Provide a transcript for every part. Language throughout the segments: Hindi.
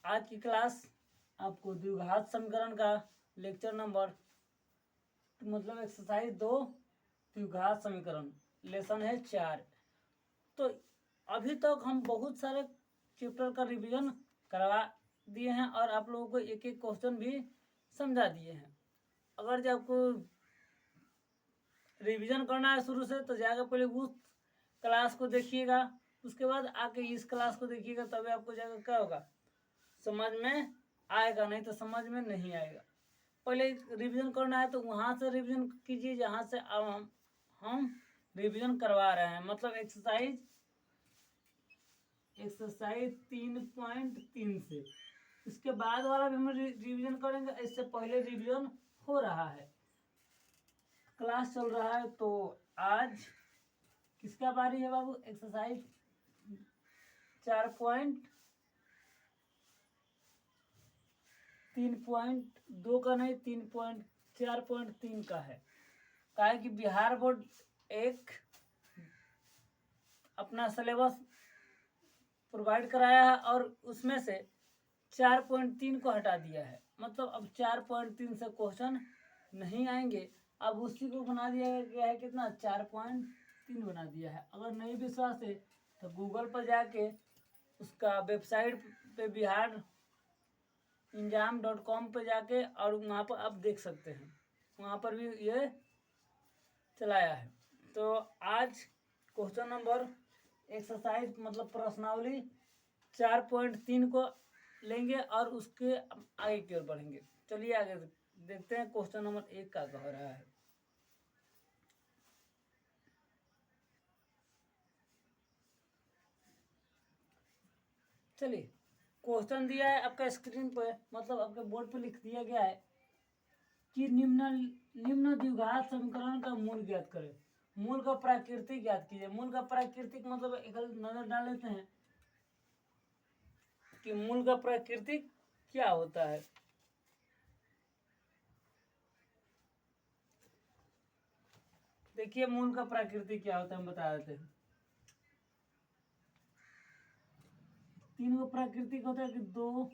आज की क्लास आपको द्विघात समीकरण का लेक्चर नंबर मतलब एक्सरसाइज 2 द्विघात समीकरण लेसन है 4। तो अभी तक हम बहुत सारे चैप्टर का रिवीजन करवा दिए हैं और आप लोगों को एक एक क्वेश्चन भी समझा दिए हैं। अगर जब आपको रिवीजन करना है शुरू से तो जाकर पहले उस क्लास को देखिएगा, उसके बाद आके इस क्लास को देखिएगा, तभी आपको जाकर क्या होगा समझ में आएगा, नहीं तो समझ में नहीं आएगा। पहले रिवीजन करना है तो वहां से रिवीजन कीजिए जहां से अब हम रिवीजन करवा रहे हैं, मतलब एक्सरसाइज 3.3 से। इसके बाद वाला भी हम रिवीजन करेंगे, इससे पहले रिवीजन हो रहा है, क्लास चल रहा है। तो आज किसका बारी है बाबू? एक्सरसाइज 3.2 का नहीं, 4.3 का है। कहा है कि बिहार बोर्ड एक अपना सिलेबस प्रोवाइड कराया है और उसमें से 4.3 को हटा दिया है, मतलब अब 4.3 से क्वेश्चन नहीं आएंगे। अब उसी को बना दिया गया है कितना, 4.3 बना दिया है। अगर नहीं विश्वास है तो गूगल पर जाके उसका वेबसाइट पे biharinjam.com पे जाके और वहाँ पर आप देख सकते हैं, वहाँ पर भी ये चलाया है। तो आज क्वेश्चन नंबर एक्सरसाइज मतलब प्रश्नावली 4.3 को लेंगे और उसके आगे की ओर बढ़ेंगे। चलिए आगे देखते हैं क्वेश्चन नंबर 1 का कह रहा है। चलिए क्वेश्चन दिया है आपका स्क्रीन पर, मतलब आपके बोर्ड पर लिख दिया गया है कि निम्न द्विघात समीकरण का मूल ज्ञात करें। मूल का प्राकृतिक ज्ञात कीजिए। मूल का प्राकृतिक मतलब एक नजर डाल लेते हैं कि मूल का प्राकृतिक क्या होता है। देखिए मूल का प्राकृतिक क्या होता है, हम बता देते हैं। 3 को प्राकृतिक होता है कि 2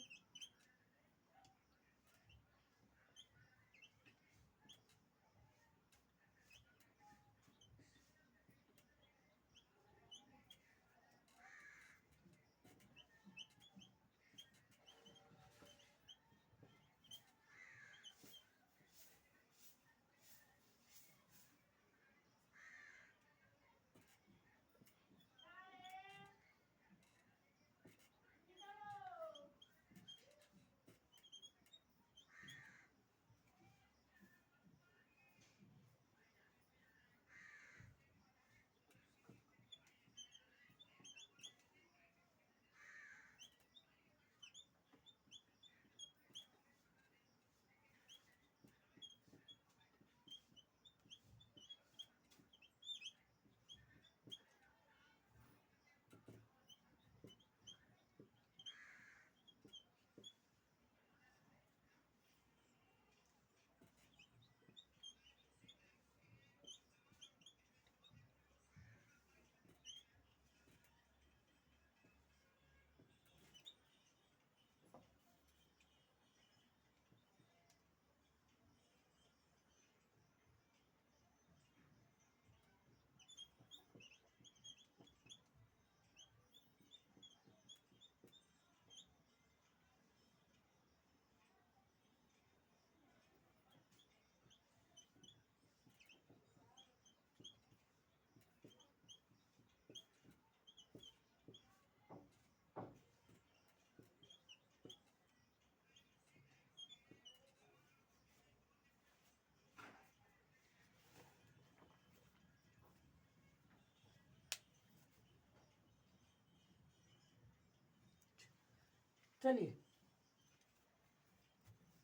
चलिए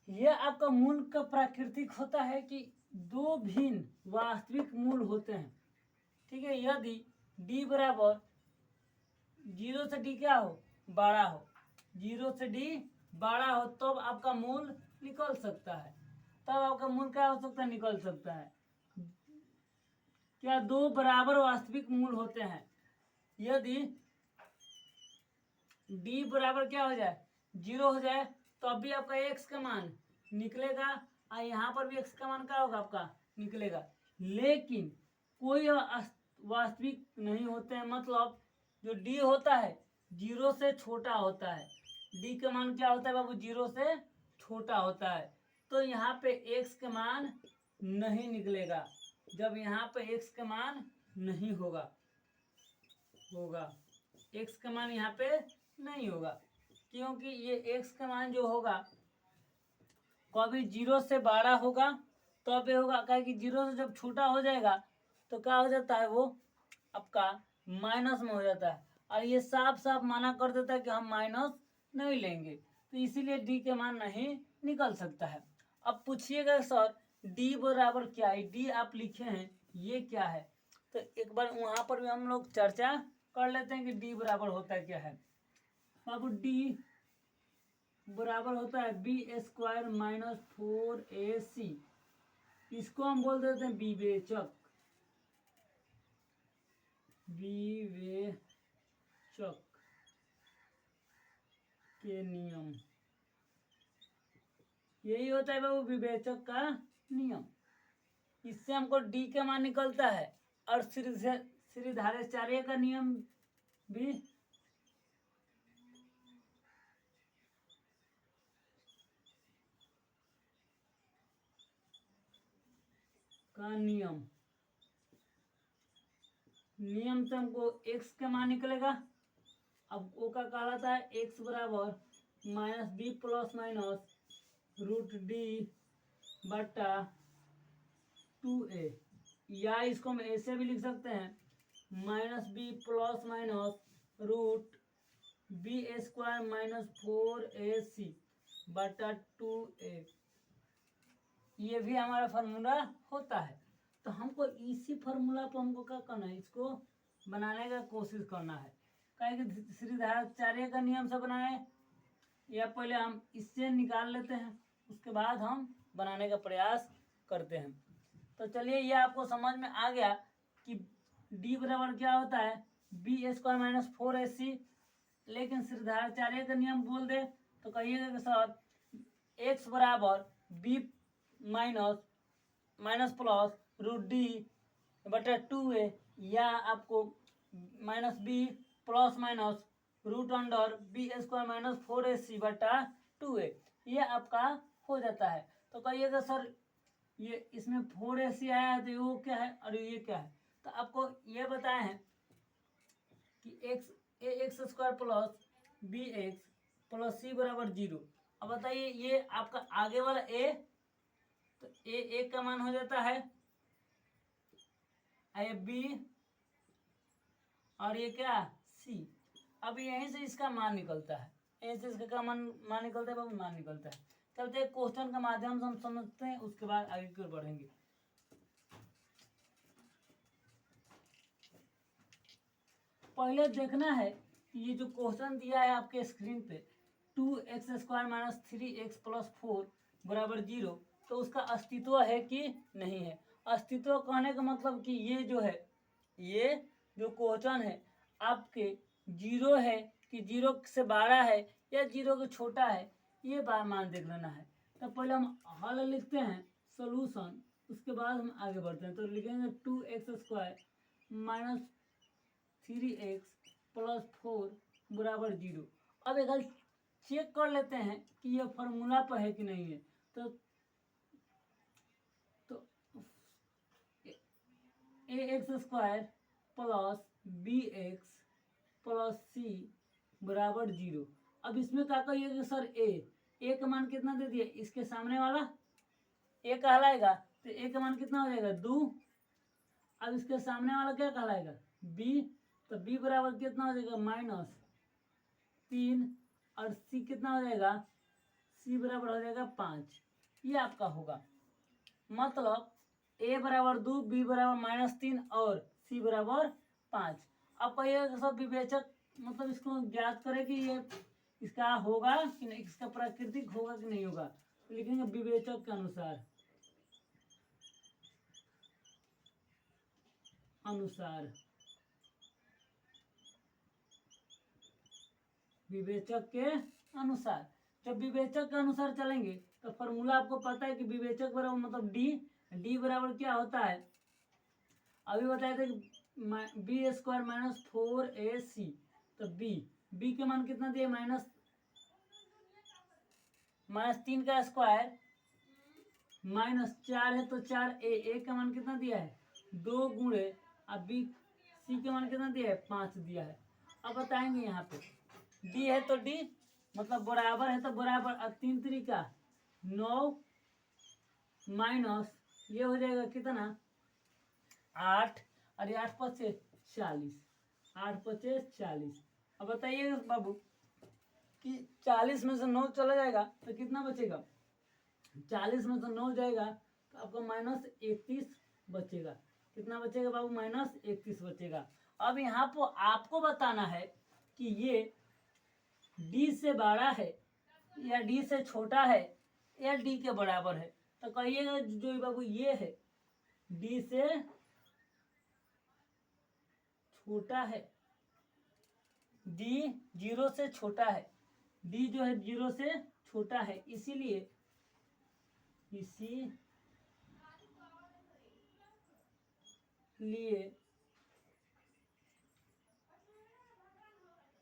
यह आपका मूल का प्राकृतिक होता है कि 2 भिन्न वास्तविक मूल होते हैं। ठीक है, यदि d बराबर 0 से d क्या हो, बड़ा हो, 0 से d बड़ा हो तब आपका मूल निकल सकता है। तब आपका मूल क्या हो सकता है, निकल सकता है। क्या 2 बराबर वास्तविक मूल होते हैं। यदि d बराबर क्या हो जाए, जीरो हो जाए तो अब भी आपका एक्स का मान निकलेगा और यहाँ पर भी एक्स का मान क्या होगा आपका निकलेगा। लेकिन कोई वास्तविक नहीं होते हैं, मतलब जो डी होता है जीरो से छोटा होता है। डी का मान क्या होता है बाबू, जीरो से छोटा होता है। तो यहाँ पे एक्स का मान नहीं निकलेगा, जब यहाँ पे एक्स का मान नहीं होगा एक्स का मान यहाँ पे नहीं होगा, क्योंकि ये एक्स का मान जो होगा कभी जीरो से बड़ा होगा तब ये होगा, क्या कि जीरो से जब छोटा हो जाएगा तो क्या हो जाता है, वो आपका माइनस में हो जाता है। और ये साफ साफ माना कर देता है कि हम माइनस नहीं लेंगे, तो इसीलिए डी के मान नहीं निकल सकता है। अब पूछिएगा सर डी बराबर क्या है, डी आप लिखे हैं ये क्या है, तो एक बार वहाँ पर भी हम लोग चर्चा कर लेते हैं कि डी बराबर होता है क्या है। बाबू डी बराबर होता है बी स्क्वायर माइनस 4ac, इसको हम बोल देते हैं विवेचक के नियम। यही होता है बाबू विवेचक का नियम। इससे हमको डी का मान निकलता है और श्रीधाराचार्य का नियम भी नियम से हमको एक्स का मान निकलेगा। अब ओ का कहलाता है एक्स बराबर minus b plus minus root d बटा 2a, या इसको हम ऐसे भी लिख सकते हैं minus b plus minus root b square minus 4ac बटा 2a। ये भी हमारा फार्मूला होता है। तो हमको इसी फार्मूला पर हमको क्या करना है, इसको बनाने का कोशिश करना है। कहें कि श्रीधाराचार्य का नियम से बनाए, या पहले हम इससे निकाल लेते हैं उसके बाद हम बनाने का प्रयास करते हैं। तो चलिए ये आपको समझ में आ गया कि डी बराबर क्या होता है, बी स्क्वायर माइनस 4ac। लेकिन श्रीधाराचार्य का नियम बोल दे तो कहिएगा कि सर एक्स बराबर b minus plus root d बटा 2a, या आपको minus b plus minus root under b square minus 4ac बटा 2a, ये आपका हो जाता है। तो कहिएगा सर ये इसमें 4ac आया है तो वो क्या है और ये क्या है, तो आपको ये बताए हैं कि X square plus B X plus C बराबर 0। अब बताइए ये आपका आगे वाला ए, तो ए का मान हो जाता है बी और ये क्या सी। अब यहीं से इसका मान निकलता है, यहीं से इसका मान निकलता है बाबू, मान निकलता है। चलते एक क्वेश्चन के माध्यम से हम समझते हैं, उसके बाद आगे की ओर बढ़ेंगे। पहले देखना है कि ये जो क्वेश्चन दिया है आपके स्क्रीन पे 2x square minus 3x plus 4 बराबर 0, तो उसका अस्तित्व है कि नहीं है। अस्तित्व कहने का मतलब कि ये जो है, ये जो क्वेश्चन है आपके जीरो है कि जीरो से बड़ा है या जीरो के छोटा है, ये बार मान देख लेना है। तो पहले हम हल लिखते हैं सोल्यूशन, उसके बाद हम आगे बढ़ते हैं। तो लिखेंगे 2x square minus 3x plus 4 बराबर 0। अब एक चेक कर लेते हैं कि ये फार्मूला पर है कि नहीं है। तो A X square plus B X plus C बराबर 0। अब इसमें क्या कहिएगा सर ए का मान कितना दे दिया, इसके सामने वाला ए कहलाएगा, तो ए का मान कितना हो जाएगा 2। अब इसके सामने वाला क्या कहलाएगा बी, तो बी बराबर कितना हो जाएगा -3, और सी कितना हो जाएगा, सी बराबर हो जाएगा 5। ये आपका होगा, मतलब ए बराबर 2, बी बराबर -3 और सी बराबर 5। अब कहिएगा सब विवेचक, मतलब इसको ज्ञात करें कि ये इसका होगा कि नहीं, इसका प्राकृतिक होगा कि नहीं होगा। तो लिखेंगे विवेचक के अनुसार विवेचक के अनुसार। जब विवेचक के अनुसार चलेंगे तो फॉर्मूला आपको पता है कि विवेचक बराबर मतलब डी बराबर क्या होता है, अभी बताए थे कि बी स्क्वायर माइनस 4ac। तो बी के मान कितना दिया, -3 का स्क्वायर -4 है तो 4a का मान कितना दिया है 2 गुणे, अब बी सी के मान कितना दिया है 5 दिया है। अब बताएंगे यहाँ पे डी है तो डी मतलब बराबर है तो बराबर, अब 3 तरीका 9 माइनस ये हो जाएगा कितना 8, अरे 8 पचे 40, 8 पचे 40। अब बताइए बाबू कि 40 में से 9 चला जाएगा तो कितना बचेगा, 40 में से 9 जाएगा तो आपको -31 बचेगा। कितना बचेगा बाबू, -31 बचेगा। अब यहाँ पर आपको बताना है कि ये डी से बड़ा है या डी से छोटा है या डी के बराबर है। तो कहिएगा जो बाबू ये है डी से छोटा है, डी 0 से छोटा है, डी जो है 0 से छोटा है, इसीलिए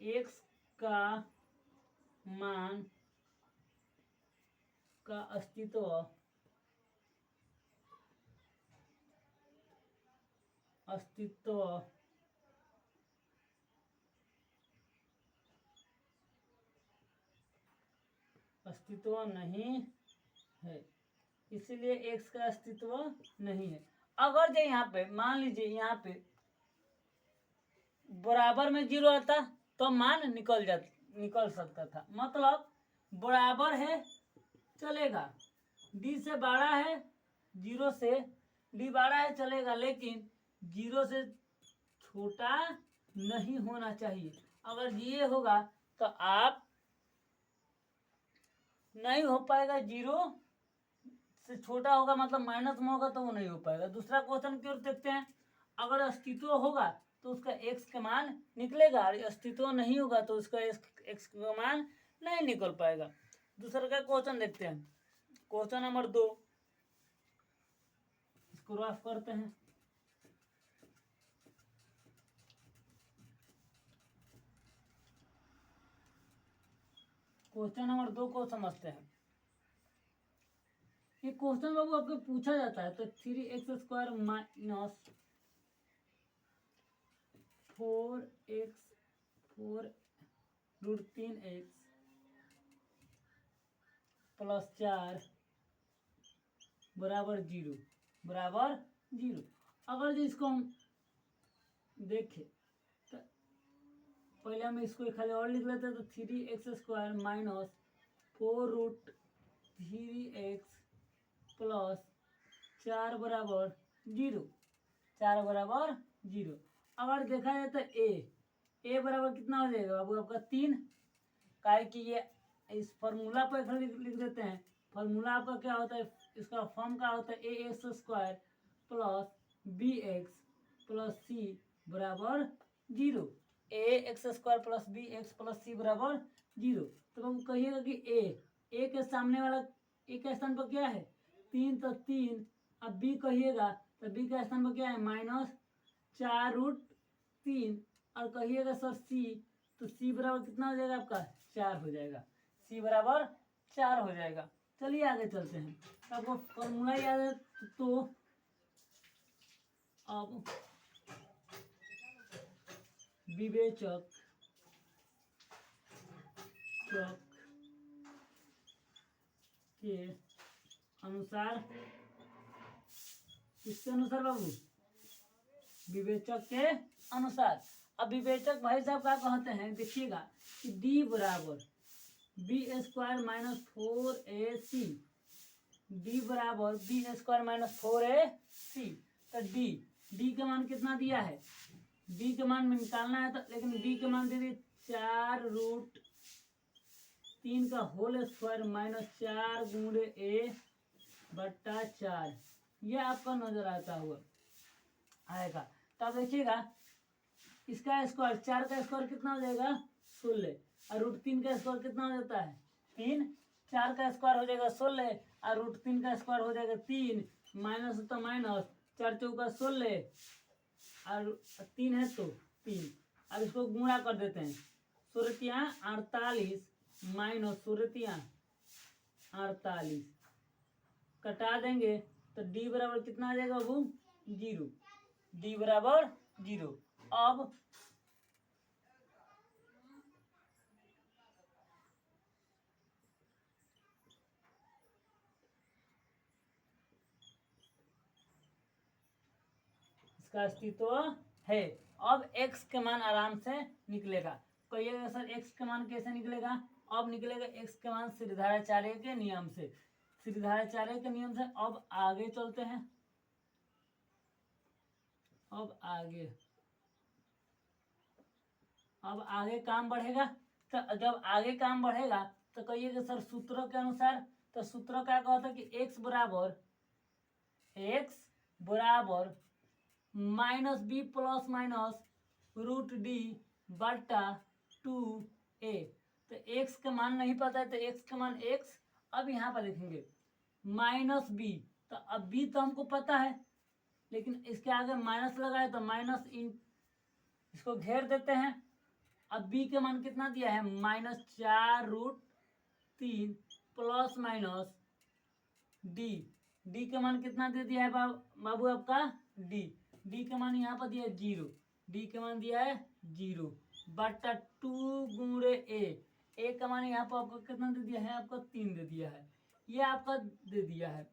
x का मान का अस्तित्व नहीं है, इसीलिए x का अस्तित्व नहीं है। अगर जो यहाँ पे मान लीजिए यहाँ पे बराबर में 0 आता तो मान निकल सकता था, मतलब बराबर है चलेगा, डी से बड़ा है 0 से, डी बड़ा है चलेगा, लेकिन 0 से छोटा नहीं होना चाहिए। अगर ये होगा तो आप नहीं हो पाएगा, 0 से छोटा होगा मतलब माइनस में होगा तो वो नहीं हो पाएगा। दूसरा क्वेश्चन की ओर देखते हैं, अगर अस्तित्व होगा तो उसका x का मान निकलेगा, अस्तित्व नहीं होगा तो उसका x का मान नहीं निकल पाएगा। दूसरा का क्वेश्चन देखते हैं, क्वेश्चन नंबर 2, इसको रफ करते हैं। क्वेश्चन नंबर 2 को समझते हैं। ये क्वेश्चन बाबू आपको पूछा जाता है तो 3x² माइनस 4√3x प्लस 4 बराबर 0 अगर जो इसको हम देखें तो पहले हम इसको खाली और लिख लेते हैं, तो 3x² माइनस 4√3x प्लस 4 बराबर 0। अगर देखा जाए तो ए बराबर कितना हो जाएगा बाबू आपका 3, काहे कि ये इस फॉर्मूला पर लिख देते हैं। फॉर्मूला आपका क्या होता है, इसका फॉर्म क्या होता है ax² plus bx plus c बराबर 0, ax² plus bx plus c बराबर 0। तो बाबू कहिएगा कि ए के सामने वाला ए के स्थान पर क्या है 3, तो 3। अब बी कहिएगा तो बी का स्थान पर क्या है -4√3, और कहिएगा सर सी, तो सी बराबर कितना हो जाएगा आपका 4 हो जाएगा, सी बराबर 4 हो जाएगा। चलिए आगे चलते हैं, आपको फॉर्मूला याद है तो अब विवेचक के अनुसार, किसके अनुसार बाबू, विवेचक के अनुसार। अब विवेचक भाई साहब क्या कहते हैं, देखिएगा कि डी बराबर b² माइनस 4ac, डी बराबर b² माइनस 4ac। तो डी के मान कितना दिया है, डी के मान में निकालना है तो, लेकिन डी के मान दे दिए 4√3 का होल स्क्वायर माइनस 4 गुणे a बट्टा 4, ये आपका नजर आता हुआ आएगा। तब देखिएगा इसका स्क्वायर, 4 का स्क्वायर कितना हो जाएगा 16, और √3 का स्क्वायर कितना हो जाता है 3, 4 का स्क्वायर हो जाएगा 16 और √3 का स्क्वायर हो जाएगा 3, माइनस होता माइनस, 4 चौका 16 और 3 है तो 3। अब इसको गुणा कर देते हैं, 48 माइनस 48 कटा देंगे तो डी बराबर कितना आ जाएगा बाबू 0, डी बराबर 0। अब इसका अस्तित्व है। अब x के मान आराम से निकलेगा। कहिएगा सर x के मान कैसे निकलेगा? अब निकलेगा x के मान श्रीधराचार्य के नियम से। श्रीधराचार्य के नियम से अब आगे चलते हैं। अब आगे काम बढ़ेगा। तो जब आगे काम बढ़ेगा तो कहिएगा सर सूत्रों के अनुसार, तो सूत्र क्या कहता है कि x बराबर minus b plus minus √d बटा 2a। तो x का मान नहीं पता है तो x का मान x। अब यहाँ पर देखेंगे माइनस बी, तो अब b तो हमको पता है लेकिन इसके आगे माइनस लगाए तो माइनस इन, इसको घेर देते हैं। अब b के मान कितना दिया है -4√3 प्लस माइनस d के मान कितना दे दिया है बाबू आपका d के मान यहाँ पर दिया है 0, d के मान दिया है 0 बटा 2 गुणे a का मान यहाँ पर आपको कितना दे दिया है, आपको 3 दे दिया है। ये आपका दे दिया है,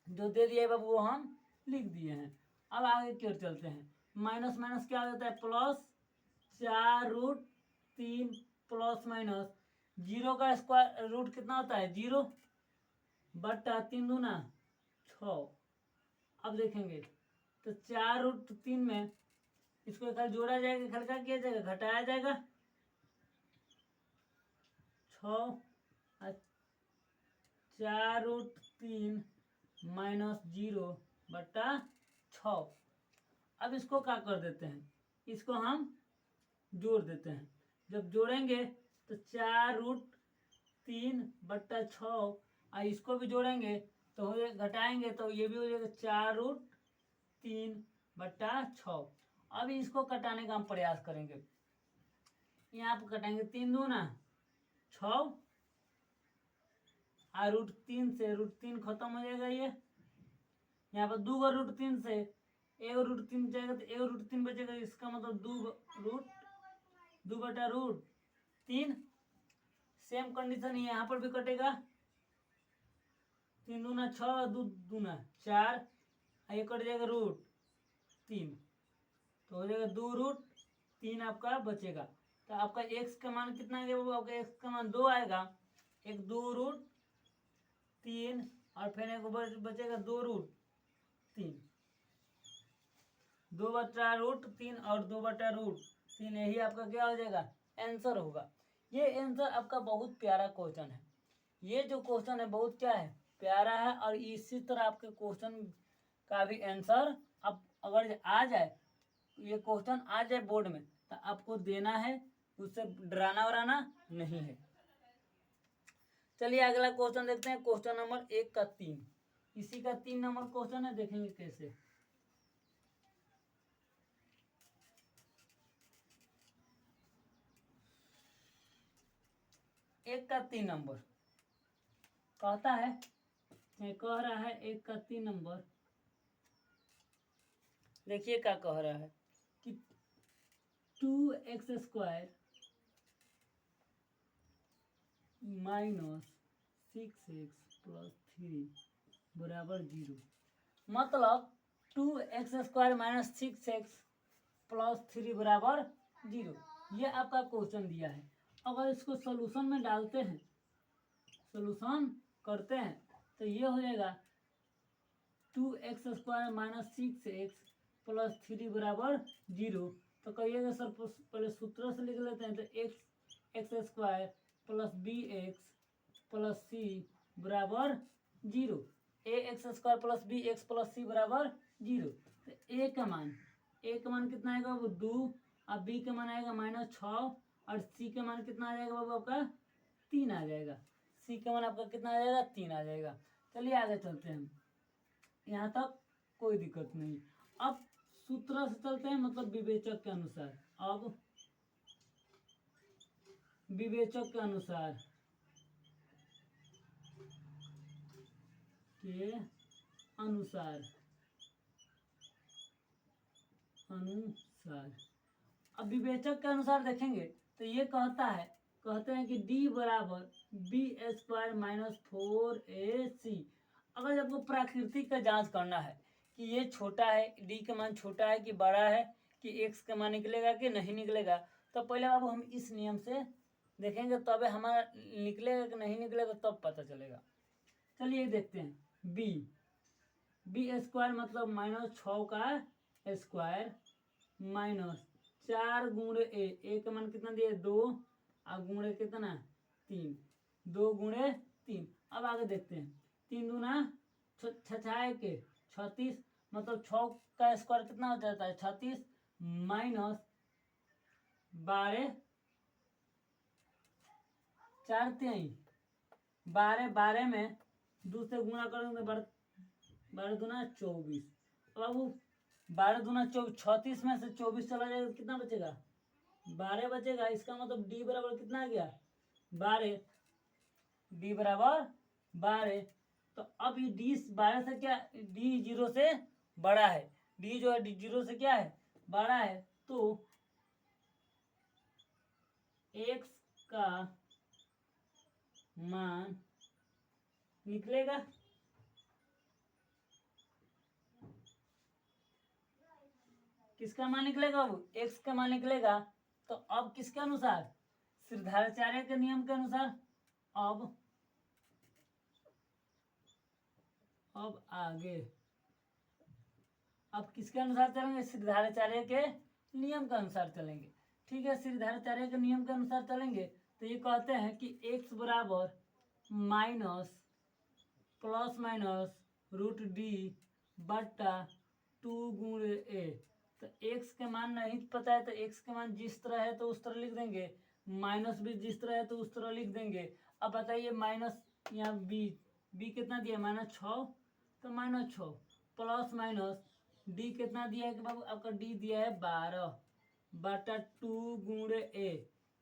जो दे दिया है बाबू वो हम लिख दिए हैं। अब आगे की ओर चलते हैं। माइनस माइनस क्या हो जाता है प्लस, 4√3 प्लस माइनस 0 का स्क्वायर रूट कितना होता है 0 बटा 3 दूना 6। अब देखेंगे तो 4√3 में इसको एक जोड़ा जाएगा, खड़का किया जाएगा, घटाया जाएगा 6, 4√3 माइनस 0 बटा 6। अब इसको क्या कर देते हैं, इसको हम जोड़ देते हैं। जब जोड़ेंगे तो 4√3 बटा 6 और इसको भी जोड़ेंगे तो हो जाएगा, घटाएंगे तो ये भी हो जाएगा 4√3 बटा 6। अब इसको कटाने का हम प्रयास करेंगे। यहाँ पर कटाएंगे 3 दूना 6 और √3 से √3 खत्म हो जाएगा। ये यहाँ पर 2 का √3 से 1 √3 जाएगा तो 1 √3 बचेगा। इसका मतलब 2 बटा √3। सेम कंडीशन यहाँ पर भी कटेगा, 3 दूना 6, 2 दूना 4, ये कट जाएगा √3 तो हो जाएगा 2√3 आपका बचेगा। तो आपका x का मान कितना आएगा वो, आपका x का मान 2 आएगा, एक 2√3 और फिर एक बचेगा 2√3, 2 बटा √3 और 2 बटा √3, यही आपका क्या हो जाएगा आंसर होगा। ये आंसर आपका बहुत प्यारा क्वेश्चन है। ये जो क्वेश्चन है बहुत क्या है प्यारा है, और इसी तरह आपके क्वेश्चन का भी आंसर अब अगर आ जाए, ये क्वेश्चन आ जाए बोर्ड में तो आपको देना है, उससे डराना वराना नहीं है। चलिए अगला क्वेश्चन देखते हैं, क्वेश्चन नंबर 1 का 3। इसी का 3 नंबर क्वेश्चन है, देखेंगे कैसे। एक का 3 नंबर कहता है, कह रहा है 1 का 3 नंबर, देखिए क्या कह रहा है कि 2x² माइनस 6x प्लस 3 बराबर 0। मतलब 2x² माइनस 6x प्लस 3 बराबर 0, ये आपका क्वेश्चन दिया है। अगर इसको सॉल्यूशन में डालते हैं, सॉल्यूशन करते हैं तो ये हो जाएगा 2x² माइनस 6x प्लस 3 बराबर 0। तो कहिएगा सर पहले सूत्र से लिख लेते हैं, तो x² plus bx plus c बराबर 0, ax² plus bx plus c बराबर 0। तो a का मान कितना आएगा वो 2, और b का मान आएगा -6, और सी का मान कितना आ जाएगा बाबू आपका 3 आ जाएगा। सी का मान आपका कितना आ जाएगा 3 आ जाएगा। चलिए आगे चलते हैं, यहाँ तक कोई दिक्कत नहीं। अब सूत्र से चलते हैं, मतलब विवेचक के अनुसार। अब विवेचक के अनुसार अब विवेचक के अनुसार देखेंगे तो ये कहते हैं कि d बराबर बी स्क्वायर माइनस 4ac। अगर आपको प्राकृतिक का जांच करना है कि ये छोटा है, d का मान छोटा है कि बड़ा है, कि x का मान निकलेगा कि नहीं निकलेगा, तो पहले बाबू हम इस नियम से देखेंगे, तब हमारा निकलेगा कि नहीं निकलेगा तब पता चलेगा। चलिए देखते हैं, बी स्क्वायर मतलब माइनस 6 का स्क्वायर माइनस 4 गुणे ए का मान कितना दिया 2 और गुणे कितना 3, 2 गुणे 3। अब आगे देखते हैं, 3 दूना 6 के 36 मतलब 6 का स्क्वायर कितना हो जाता है 36 माइनस 12 4 3 12 में 2 से गुणा करेंगे 12 दूना 24। अब 12 दूना 24, 36 में से 24 चला जाएगा कितना बचेगा 12 बचेगा। इसका मतलब डी बराबर कितना आ गया 12, डी बराबर 12। तो अब ये डी 12 से क्या, डी 0 से बड़ा है, डी जो है डी 0 से क्या है बड़ा है, तो x का मान निकलेगा किसका मान निकलेगा, वो x का मान निकलेगा। तो अब किसके अनुसार, श्रीधराचार्य के नियम के अनुसार। अब आगे अब किसके अनुसार चलेंगे, श्रीधराचार्य के नियम के अनुसार चलेंगे। ठीक है, श्रीधराचार्य के नियम के अनुसार चलेंगे तो ये कहते हैं कि x बराबर minus plus minus root d बट्टा 2 गुणे ए। तो x के मान नहीं पता है तो x के मान जिस तरह है तो उस तरह लिख देंगे, माइनस भी जिस तरह है तो उस तरह लिख देंगे। अब बताइए माइनस यहाँ b कितना दिया -6, तो -6 प्लस माइनस d कितना दिया है कि बाबू आपका d दिया है 12 बटा 2 गुणे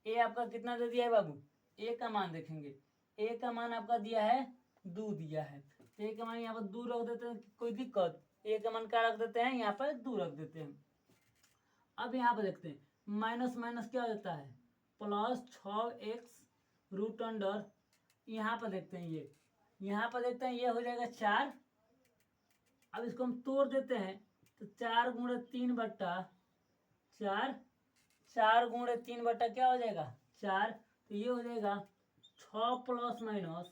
ए आपका कितना दे दिया है बाबू, a का मान देखेंगे, a का मान आपका दिया है 2 दिया है, तो a का मान यहाँ पर 2 रख देते हैं, कोई दिक्कत, a का मान क्या रख देते हैं यहाँ पर 2 रख देते हैं। अब यहाँ पर देखते हैं माइनस माइनस क्या हो जाता है प्लस 6x रूट अंडर, यहाँ पर देखते हैं यहाँ पर देखते हैं ये हो जाएगा 4। अब इसको हम तोड़ देते हैं तो 4 गुणे 3 बट्टा 4, 4 गुणे 3 बट्टा क्या हो जाएगा 4, तो ये हो जाएगा 6 प्लस माइनस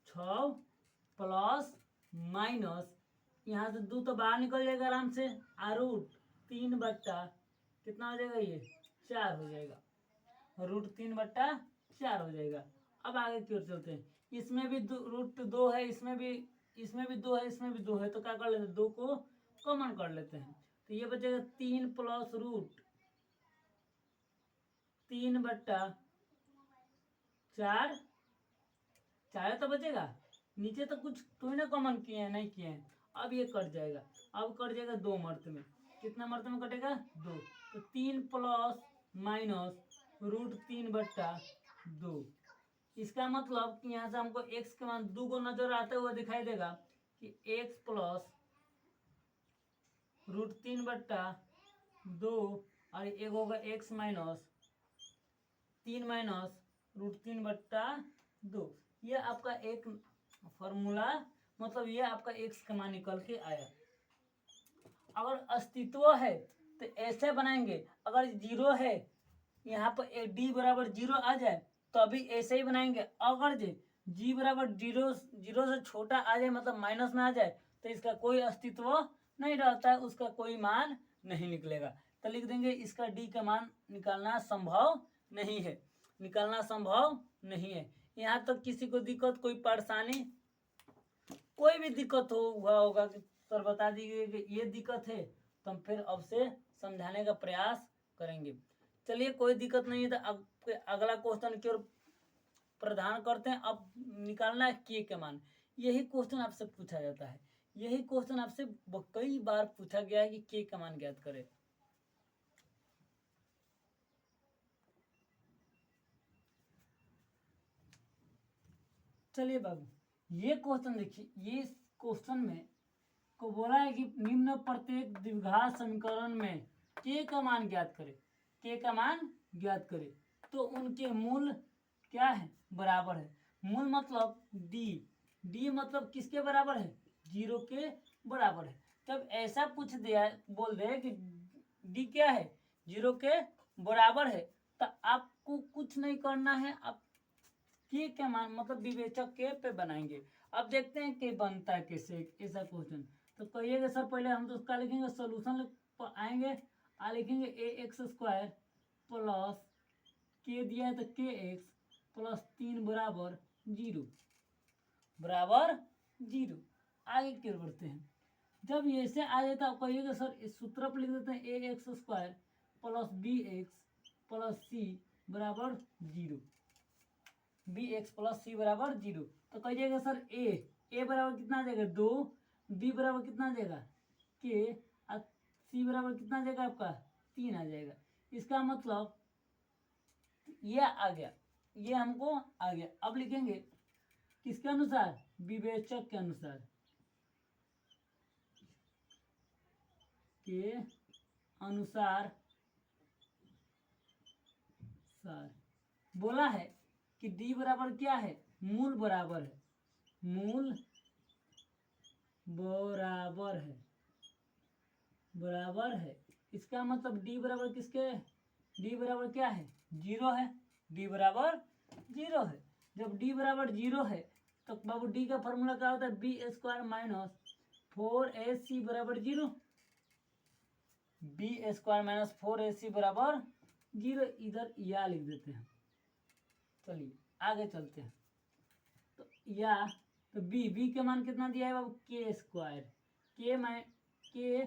6 प्लस माइनस, यहाँ से 2 तो बाहर निकल जाएगा आराम से, रूट 3 बट्टा कितना हो जाएगा ये 4 हो जाएगा, रूट 3 बट्टा 4 हो जाएगा। अब आगे की ओर चलते हैं, इसमें भी रूट 2 है, इसमें भी 2 है, इसमें भी 2 है, तो क्या कर लेते हैं 2 को कॉमन कर लेते हैं, तो ये बचेगा 3 प्लस रूट 3 बट्टा 4, 4 तो बचेगा, नीचे तो कुछ कोई ना कॉमन किए हैं नहीं किए हैं। अब ये कट जाएगा, अब कट जाएगा 2 मर्त में, कितना मर्त में कटेगा 2, तो 3 प्लस माइनस रूट 3 बट्टा 2। इसका मतलब कि यहाँ से हमको x के मान 2 को नजर आते हुए दिखाई देगा कि x प्लस रूट 3 बट्टा 2 और एक होगा x माइनस 3 माइनस रूट 3 बट्टा 2। ये आपका एक फॉर्मूला, मतलब ये आपका x का मान निकल के आया। अगर अस्तित्व है तो ऐसे बनाएंगे, अगर 0 है यहाँ पर d बराबर 0 आ जाए तो अभी ऐसे ही बनाएंगे, अगर g बराबर 0 से छोटा आ जाए मतलब माइनस में आ जाए तो इसका कोई अस्तित्व नहीं रहता है, उसका कोई मान नहीं निकलेगा, तो लिख देंगे इसका d का मान निकालना संभव नहीं है, निकालना संभव नहीं है। यहाँ तक किसी को दिक्कत, कोई परेशानी, कोई भी दिक्कत हुआ होगा कि सर बता दीजिए कि ये दिक्कत है तो हम फिर अब से समझाने का प्रयास करेंगे। चलिए कोई दिक्कत नहीं है, तो अब अगला क्वेश्चन की ओर प्रदान करते हैं। अब निकालना है के का मान। यही क्वेश्चन आपसे पूछा जाता है, यही क्वेश्चन आपसे कई बार पूछा गया है कि के का मान ज्ञात करें। चलिए बाबू, ये क्वेश्चन देखिए, ये क्वेश्चन में को बोला है कि निम्न प्रत्येक द्विघात समीकरण में के का मान ज्ञात करें, के का मान ज्ञात करें। तो उनके मूल क्या है, बराबर है। मूल मतलब डी, डी मतलब किसके बराबर है, 0 के बराबर है। जब ऐसा पूछ दिया, बोल दे कि डी क्या है, 0 के बराबर है, तो आपको कुछ नहीं करना है, आप के क्या मान मतलब विवेचक के पे बनाएंगे। अब देखते हैं कि बनता है कैसे ऐसा क्वेश्चन। तो कहिएगा सर पहले हम तो उसका लिखेंगे, सोल्यूशन आएंगे, लिखेंगे ए एक्स स्क्वायर प्लस के दिया है तो के एक्स प्लस 3 बराबर 0, बराबर 0। आगे की ओर बढ़ते हैं। जब ये ऐसे आ जाता है कहिएगा सर इस सूत्र पर लिख देते हैं A X square plus B X plus C बराबर 0, बी एक्स प्लस सी बराबर 0। तो कहिएगा सर ए बराबर कितना आ जाएगा 2, बी बराबर कितना आ जाएगा के, और सी बराबर कितना आ जाएगा आपका 3 आ जाएगा। इसका मतलब ये आ गया, ये हमको आ गया। अब लिखेंगे किसके अनुसार, विवेचक के अनुसार, के अनुसार सर बोला है कि डी बराबर क्या है, मूल बराबर है, मूल बराबर है, बराबर है। इसका मतलब डी बराबर किसके, डी बराबर क्या है 0 है, डी बराबर 0 है। जब डी बराबर 0 है तो बाबू डी का फॉर्मूला क्या होता है, बी स्क्वायर माइनस 4ac बराबर 0, बी स्क्वायर माइनस 4ac बराबर 0। इधर या लिख देते हैं। चलिए आगे चलते हैं। तो या तो बी का मान कितना दिया है बाबू, के स्क्वायर, के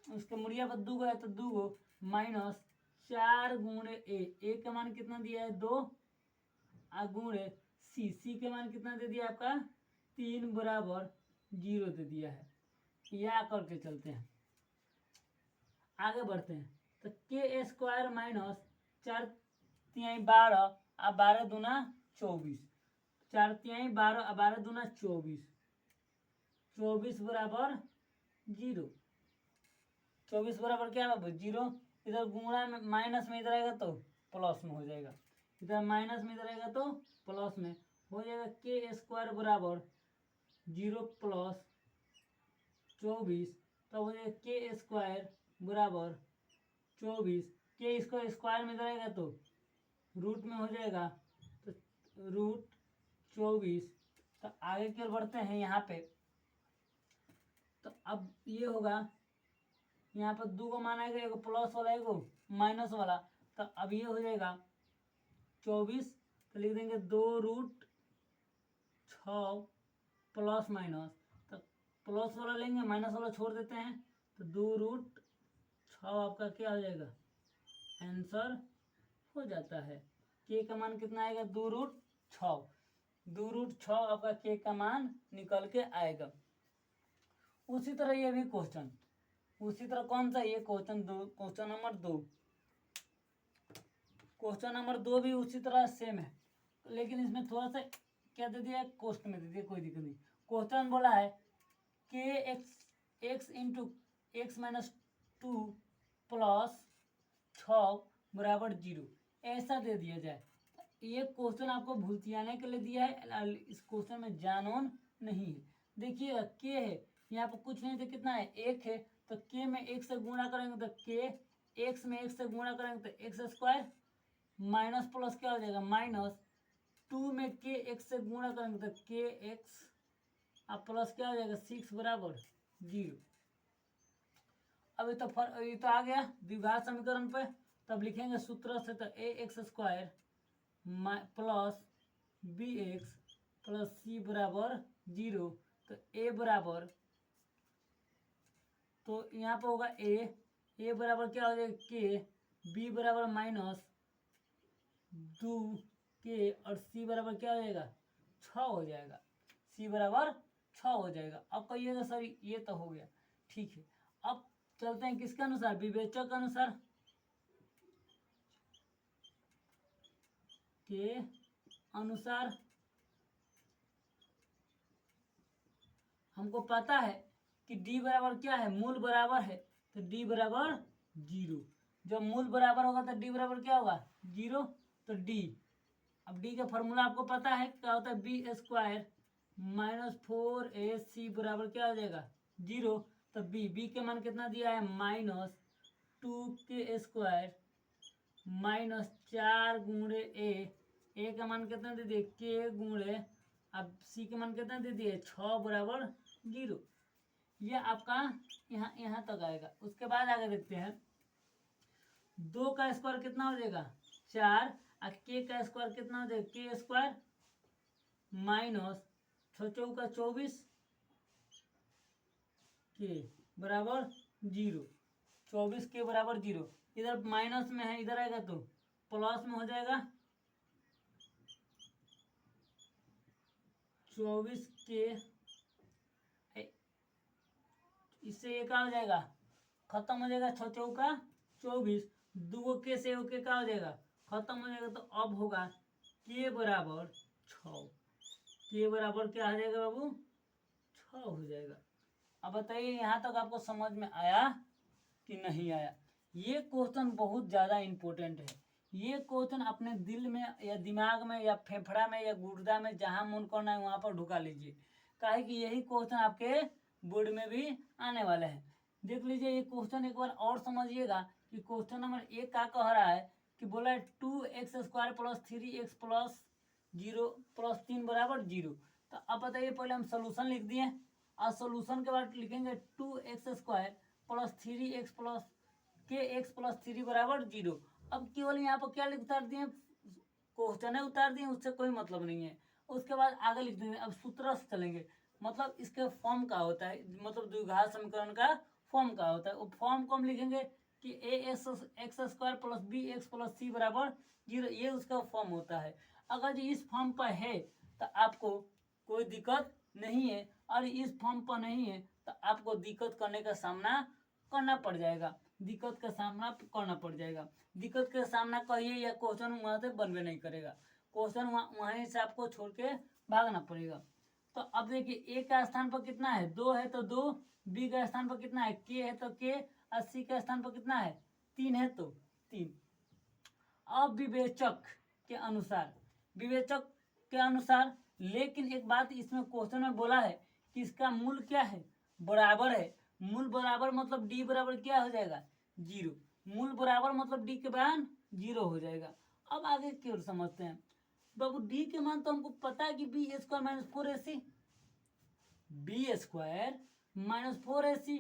उसके मुड़िया पर 2 है तो 2 माइनस 4 गुणे ए का मान कितना दिया है 2, गुणे सी के मान कितना दे दिया आपका 3 बराबर 0 दे दिया है। या करके चलते हैं, आगे बढ़ते हैं। तो के स्क्वायर माइनस 4 12 और 12 दूना 24, 4 12 और 12 दूना 24, 24 बराबर 0, 24 बराबर क्या है 0। इधर गुणा में माइनस में इधर आएगा तो प्लस में हो जाएगा, इधर माइनस में इधर आएगा तो प्लस में हो जाएगा। के स्क्वायर बराबर 0 प्लस 24, तो हो जाएगा के स्क्वायर बराबर 24, के इसको स्क्वायर में इधर आएगा तो रूट में हो जाएगा, तो रूट 24। तो आगे की ओर बढ़ते हैं यहाँ पे। तो अब ये होगा, यहाँ पर 2 को मान आएगा, एगो प्लस वाला एगो माइनस वाला। तो अब ये हो जाएगा 24, तो लिख देंगे 2√6 प्लस माइनस, तो प्लस वाला लेंगे माइनस वाला छोड़ देते हैं, तो 2√6 आपका क्या हो जाएगा, आंसर हो जाता है। के का मान कितना आएगा 2√6, 2√6 आपका के का मान निकल के आएगा। उसी तरह ये भी क्वेश्चन, उसी तरह कौन सा ये question question number 2, question number 2 भी उसी तरह सेम है, लेकिन इसमें थोड़ा सा क्या दे दिया है, कोष्ट में दे दिया, कोई दिक्कत नहीं। क्वेश्चन बोला है के x into x minus 2 plus 6 बराबर 0, ऐसा दे दिया जाए। ये क्वेश्चन आपको भूतियाने के लिए दिया है, इस क्वेश्चन में जानोन नहीं है। देखिए के है, यहाँ पर कुछ नहीं तो कितना है 1 है, तो के में 1 से गुणा करेंगे तो के, एक्स में 1 से गुणा करेंगे तो एक्स स्क्वायर, माइनस प्लस क्या हो जाएगा माइनस 2 में के एक्स से गुणा करेंगे तो के एक्स, अब प्लस क्या हो जाएगा 6 बराबर 0। अब ये तो आ गया द्विघात समीकरण पे। तब लिखेंगे सूत्र से, तो A X square plus B X plus C बराबर 0। तो ए बराबर, तो यहाँ पे होगा ए बराबर क्या हो जाएगा के बी बराबर माइनस 2k और सी बराबर क्या हो जाएगा 6 हो जाएगा, सी बराबर 6 हो जाएगा। अब कहिएगा सर ये तो हो गया, ठीक है। अब चलते हैं किसके अनुसार, विवेचक के अनुसार, के अनुसार हमको पता है कि डी बराबर क्या है, मूल बराबर है, तो डी बराबर 0। जब मूल बराबर होगा तो डी बराबर क्या होगा 0, तो डी, अब डी का फॉर्मूला आपको पता है क्या होता है, बी स्क्वायर माइनस 4ac बराबर क्या हो जाएगा 0। तो बी के मान कितना दिया है माइनस 2k² माइनस 4 गुणे ए का मान कितना दे दिए के गुणे, अब सी के मान कितना दे दिए 6 बराबर 0। ये आपका यहाँ यहाँ तक आएगा। उसके बाद आगे देखते हैं, 2 का स्क्वायर कितना हो जाएगा 4 और के का स्क्वायर कितना हो जाएगा के स्क्वायर माइनस 6 चौका 24 के बराबर 0, 24 के बराबर 0। इधर माइनस में है, इधर आएगा तो प्लस में हो जाएगा, 24 के, इससे ये क्या हो जाएगा खत्म हो जाएगा, 6 चौका 24, 2 के से के क्या हो जाएगा खत्म हो जाएगा। तो अब होगा के बराबर 6, के बराबर क्या हो जाएगा बाबू 6 हो जाएगा। अब बताइए यहाँ तक आपको समझ में आया कि नहीं आया। ये क्वेश्चन बहुत ज़्यादा इम्पोर्टेंट है। ये क्वेश्चन अपने दिल में या दिमाग में या फेफड़ा में या गुर्दा में जहाँ मन करना है वहाँ पर ढुका लीजिए, काहे कि यही क्वेश्चन आपके बोर्ड में भी आने वाले हैं। देख लीजिए ये क्वेश्चन एक बार और समझिएगा कि क्वेश्चन नंबर 1 क्या कह रहा है कि बोला है 2x² plus 3x plus 0 plus 3 बराबर 0। तो अब बताइए पहले हम सोल्यूशन लिख दिए और सोल्यूशन के बाद लिखेंगे 2x² plus 3x plus kx plus 3 बराबर 0। अब केवल यहाँ पर क्या उतार दिए, क्वेश्चन है उतार दिए, उससे कोई मतलब नहीं है। उसके बाद आगे लिख देंगे, अब सूत्र से चलेंगे, मतलब इसके फॉर्म का होता है, मतलब द्विघात समीकरण का फॉर्म का होता है। वो फॉर्म को हम लिखेंगे कि ax² plus bx plus c बराबर 0, ये उसका फॉर्म होता है। अगर इस फॉर्म पर है तो आपको कोई दिक्कत नहीं है, और इस फॉर्म पर नहीं है तो आपको दिक्कत करने का सामना करना पड़ जाएगा, दिक्कत का सामना करना पड़ जाएगा। दिक्कत का सामना करिए या क्वेश्चन वहाँ से बनवे नहीं करेगा, क्वेश्चन वहीं से आपको छोड़ के भागना पड़ेगा। तो अब देखिए ए का स्थान पर कितना है 2 है तो 2, बी का स्थान पर कितना है के है तो के, और सी का स्थान पर कितना है 3 है तो 3। अब विवेचक के अनुसार, विवेचक के अनुसार, लेकिन एक बात इसमें क्वेश्चन में बोला है कि इसका मूल क्या है बराबर है। मूल बराबर मतलब डी बराबर क्या हो जाएगा 0, मूल बराबर मतलब डी के मान 0 हो जाएगा। अब आगे की ओर समझते हैं। बाबू डी के मान तो हमको पता है कि b² minus 4ac, b² minus 4ac,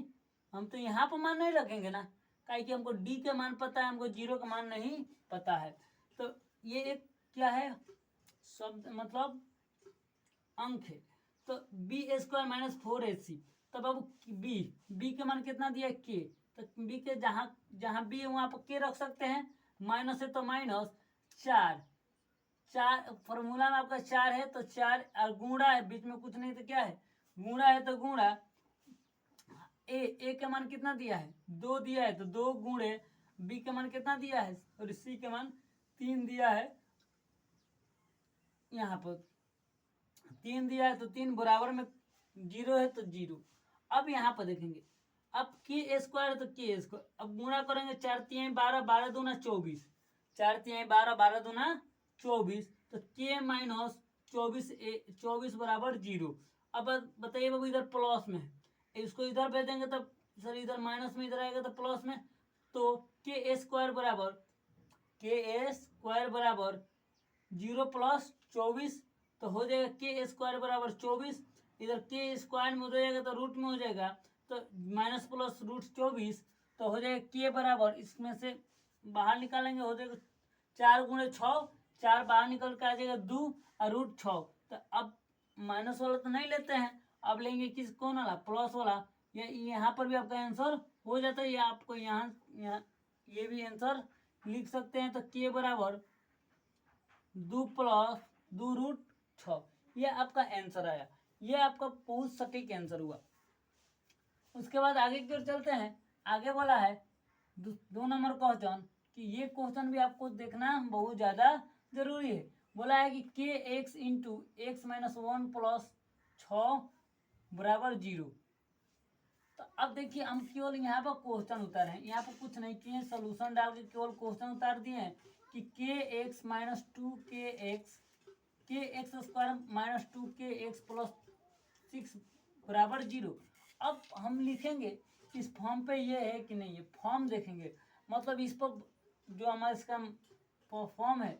हम तो यहाँ पर मान नहीं रखेंगे ना, काहे कि हमको डी के मान पता है, हमको 0 का मान नहीं पता है। तो ये एक क्या है शब्द, मतलब अंक है। तो b² माइनस 4ac, तो बाबू बी के मान कितना दिया के, तो बी के जहाँ जहाँ बी है वहाँ पर के रख सकते हैं, माइनस है तो माइनस 4, फॉर्मूला में आपका 4 है तो 4, और गुणा है बीच में कुछ नहीं तो क्या है गुणा है तो गुणा, ए के मान कितना दिया है 2 दिया है तो 2 गुणे, बी के मान कितना दिया है और सी के मान 3 दिया है, यहाँ पर 3 दिया है तो 3 बराबर में 0 है तो 0। अब यहाँ पर देखेंगे, अब k² है तो k², अब गुणा करेंगे 4 3 12, 12 दूना 24, 4 3 12, 12 दूना 24, तो k माइनस 24 बराबर 0। अब बताइए बाबू इधर प्लस में है, इसको इधर भेज देंगे तब सर इधर माइनस में, इधर आएगा तो प्लस में, तो k² बराबर 0 प्लस 24, तो हो जाएगा k² बराबर 24, इधर k² में हो जाएगा तो रूट में हो जाएगा, तो माइनस प्लस रूट 24, तो हो जाएगा k बराबर, इसमें से बाहर निकालेंगे हो जाएगा 4 गुणे 6, 4 बाहर निकल के आ जाएगा 2 और रूट 6। तो अब माइनस वाला तो नहीं लेते हैं, अब लेंगे किस कौन वाला प्लस वाला, यहाँ पर भी आपका आंसर हो जाता है, ये आपको यहाँ ये भी आंसर लिख सकते हैं। तो k बराबर 2 प्लस 2 रूट 6, यह आपका आंसर आया। यह आपका बहुत सटीक आंसर हुआ। उसके बाद आगे की ओर चलते हैं। आगे बोला है 2 नंबर क्वेश्चन कि ये क्वेश्चन भी आपको देखना बहुत ज़्यादा जरूरी है। बोला है कि के x into x minus 1 plus 6 बराबर 0। तो अब देखिए हम केवल यहाँ पर क्वेश्चन उतारे हैं, यहाँ पर कुछ नहीं किए, सोल्यूशन डाल के केवल क्वेश्चन उतार दिए हैं कि के एक्स माइनस 2 के एक्स स्क्वायर माइनस 2 के एक्स प्लस 6 बराबर 0। अब हम लिखेंगे इस फॉर्म पे ये है कि नहीं, ये फॉर्म देखेंगे, मतलब इस पर जो हमारा इसका फॉर्म है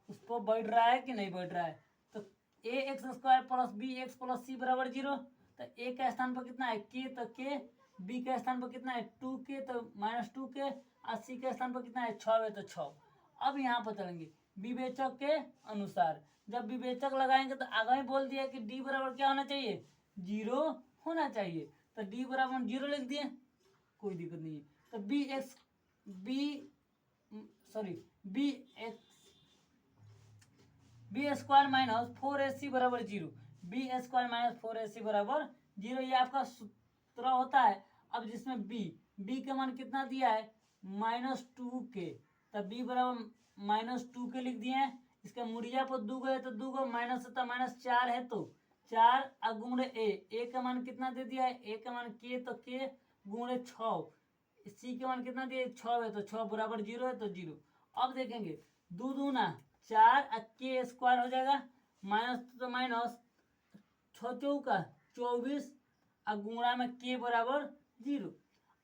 उस पर बैठ रहा है कि नहीं बैठ रहा है। तो A X square plus B X plus C बराबर 0। तो ए का स्थान पर कितना है के, तो के, बी का स्थान पर कितना है 2k, तो माइनस 2k, और सी के स्थान पर कितना है 6 है, तो 6। अब यहाँ पर चलेंगे विवेचक के अनुसार। जब विवेचक लगाएंगे तो आगे ही बोल दिया कि डी बराबर क्या होना चाहिए, 0 होना चाहिए। तो डी बराबर 0 लिख दिए, कोई दिक्कत नहीं है। तो बी स्क्वायर माइनस 4ac बराबर 0, बी स्क्वायर माइनस 4ac बराबर 0, ये आपका सूत्र होता है। अब जिसमें बी का मान कितना दिया है -2k, तब बी बराबर -2k लिख दिए हैं। इसका मुड़िया पर 2 है तो 2 माइनस होता -4 है, तो 4 गुणे ए का मान कितना दे दिया है, ए का मान k, तो k गुणे 6, सी का मान कितना दिया 6 है, तो 6 बराबर 0 है, तो 0। अब देखेंगे 2 दूना 4 के स्क्वायर हो जाएगा, माइनस तो माइनस 6 चौका 24, और गुणा में के बराबर 0।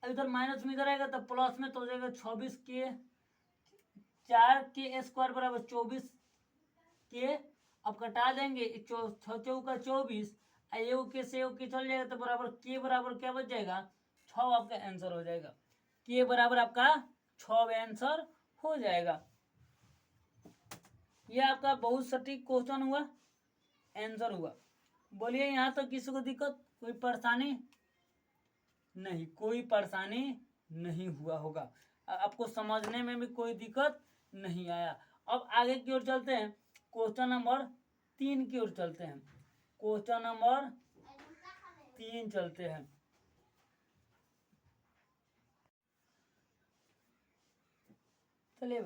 अब इधर माइनस में इधर आएगा तो प्लस में तो हो जाएगा 26 के, 4 के स्क्वायर बराबर 24 के। अब कटा देंगे 6 चौका 24, एगो के से एगो के चल जाएगा, तो बराबर के बराबर क्या बच जाएगा 6, आपका आंसर हो जाएगा। के बराबर आपका 6 आंसर हो जाएगा। यह आपका बहुत सटीक क्वेश्चन हुआ, आंसर हुआ। बोलिए यहाँ तो किसी को दिक्कत, कोई परेशानी नहीं, कोई परेशानी नहीं हुआ होगा, आपको समझने में भी कोई दिक्कत नहीं आया। अब आगे की ओर चलते हैं, क्वेश्चन नंबर 3 की ओर चलते हैं। क्वेश्चन नंबर 3 चलते हैं। चलिए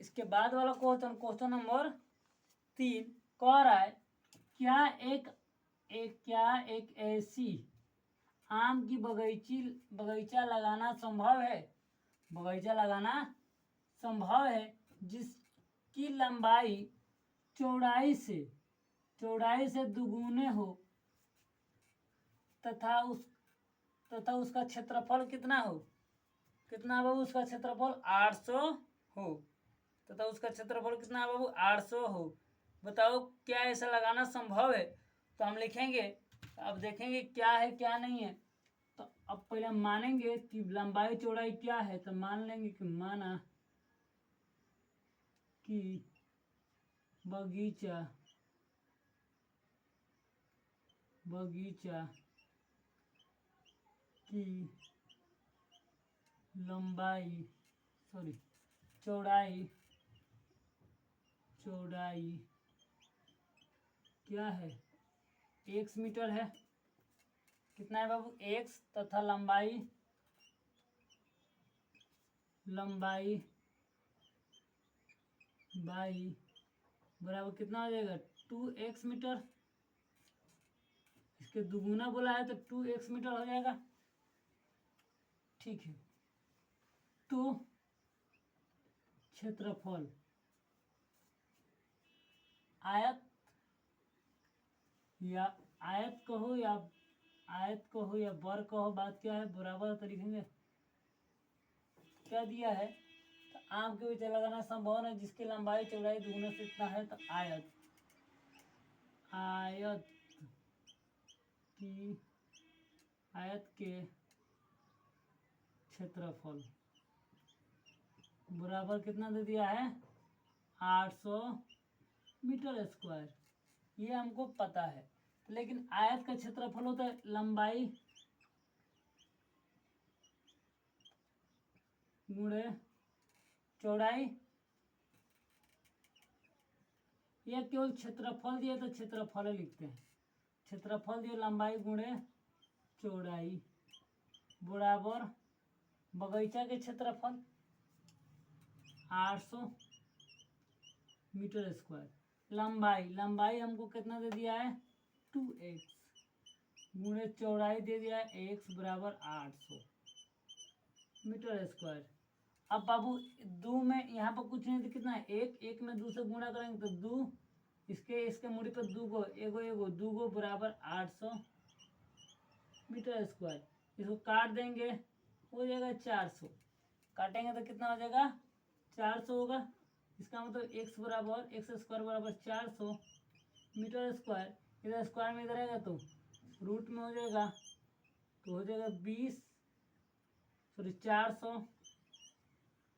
इसके बाद वाला क्वेश्चन नंबर 3 कह रहा है क्या एक ऐसी आम की बगीचा लगाना संभव है, बगीचा लगाना संभव है जिसकी लंबाई चौड़ाई से दुगुने हो तथा उसका क्षेत्रफल कितना हो, कितना बाबू उसका क्षेत्रफल 800 हो, तथा उसका क्षेत्रफल कितना बाबू 800 हो। बताओ क्या ऐसा लगाना संभव है। तो हम लिखेंगे, अब देखेंगे क्या है क्या नहीं है। तो अब पहले हम मानेंगे कि लंबाई चौड़ाई क्या है, तो मान लेंगे कि माना कि बगीचा की लंबाई चौड़ाई क्या है, x मीटर है। कितना है बाबू x, तथा लंबाई बाई बराबर कितना हो जाएगा 2x मीटर। इसके दुगुना बोला है तो 2x मीटर हो जाएगा, ठीक है। तो क्षेत्रफल आयत कहो या वर्ग कहो, बात क्या है बराबर तो लिखेंगे। क्या दिया है, तो आम के बीच लगाना संभव है जिसकी लंबाई चौड़ाई दुगुने से इतना है, तो आयत के क्षेत्रफल बराबर कितना दे दिया है 800 मीटर स्क्वायर, ये हमको पता है। लेकिन आयत का क्षेत्रफल होता है लंबाई गुणे चौड़ाई, यह केवल क्षेत्रफल दिया तो क्षेत्रफल लिखते हैं। क्षेत्रफल दिया लंबाई गुणे चौड़ाई बराबर बगीचा के क्षेत्रफल 800 मीटर स्क्वायर। लंबाई हमको कितना दे दिया है 2x गुणे चौड़ाई दे दिया है x बराबर 800 मीटर स्क्वायर। अब बाबू दो में यहाँ पर कुछ नहीं तो कितना है एक में 2 से गुणा करेंगे तो 2 इसके मूड़ी पर 2 को एगो 2 को बराबर 800 मीटर स्क्वायर। इसको काट देंगे हो जाएगा 400, काटेंगे तो कितना हो जाएगा 400 होगा। इसका मतलब x बराबर x स्क्वायर बराबर 400 मीटर स्क्वायर। इधर स्क्वायर में इधर आएगा तो रूट में हो जाएगा तो हो जाएगा 400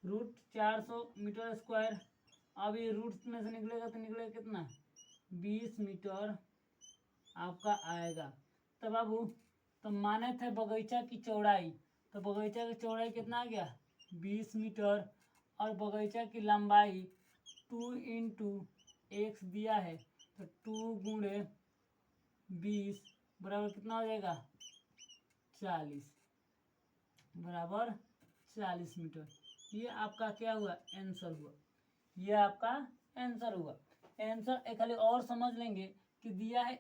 रूट 400 मीटर स्क्वायर। अब ये रूट में से निकलेगा तो निकलेगा कितना 20 मीटर आपका आएगा। तब बाबू तो माने थे बगीचा की चौड़ाई, तो बगीचा की चौड़ाई कितना आ गया 20 मीटर और बगीचा की लंबाई 2 इंटू एक्स दिया है तो 2 गुणे 20 बराबर कितना हो जाएगा 40 बराबर 40 मीटर। ये आपका क्या हुआ आंसर हुआ, ये आपका आंसर हुआ। आंसर एक खाली और समझ लेंगे कि दिया है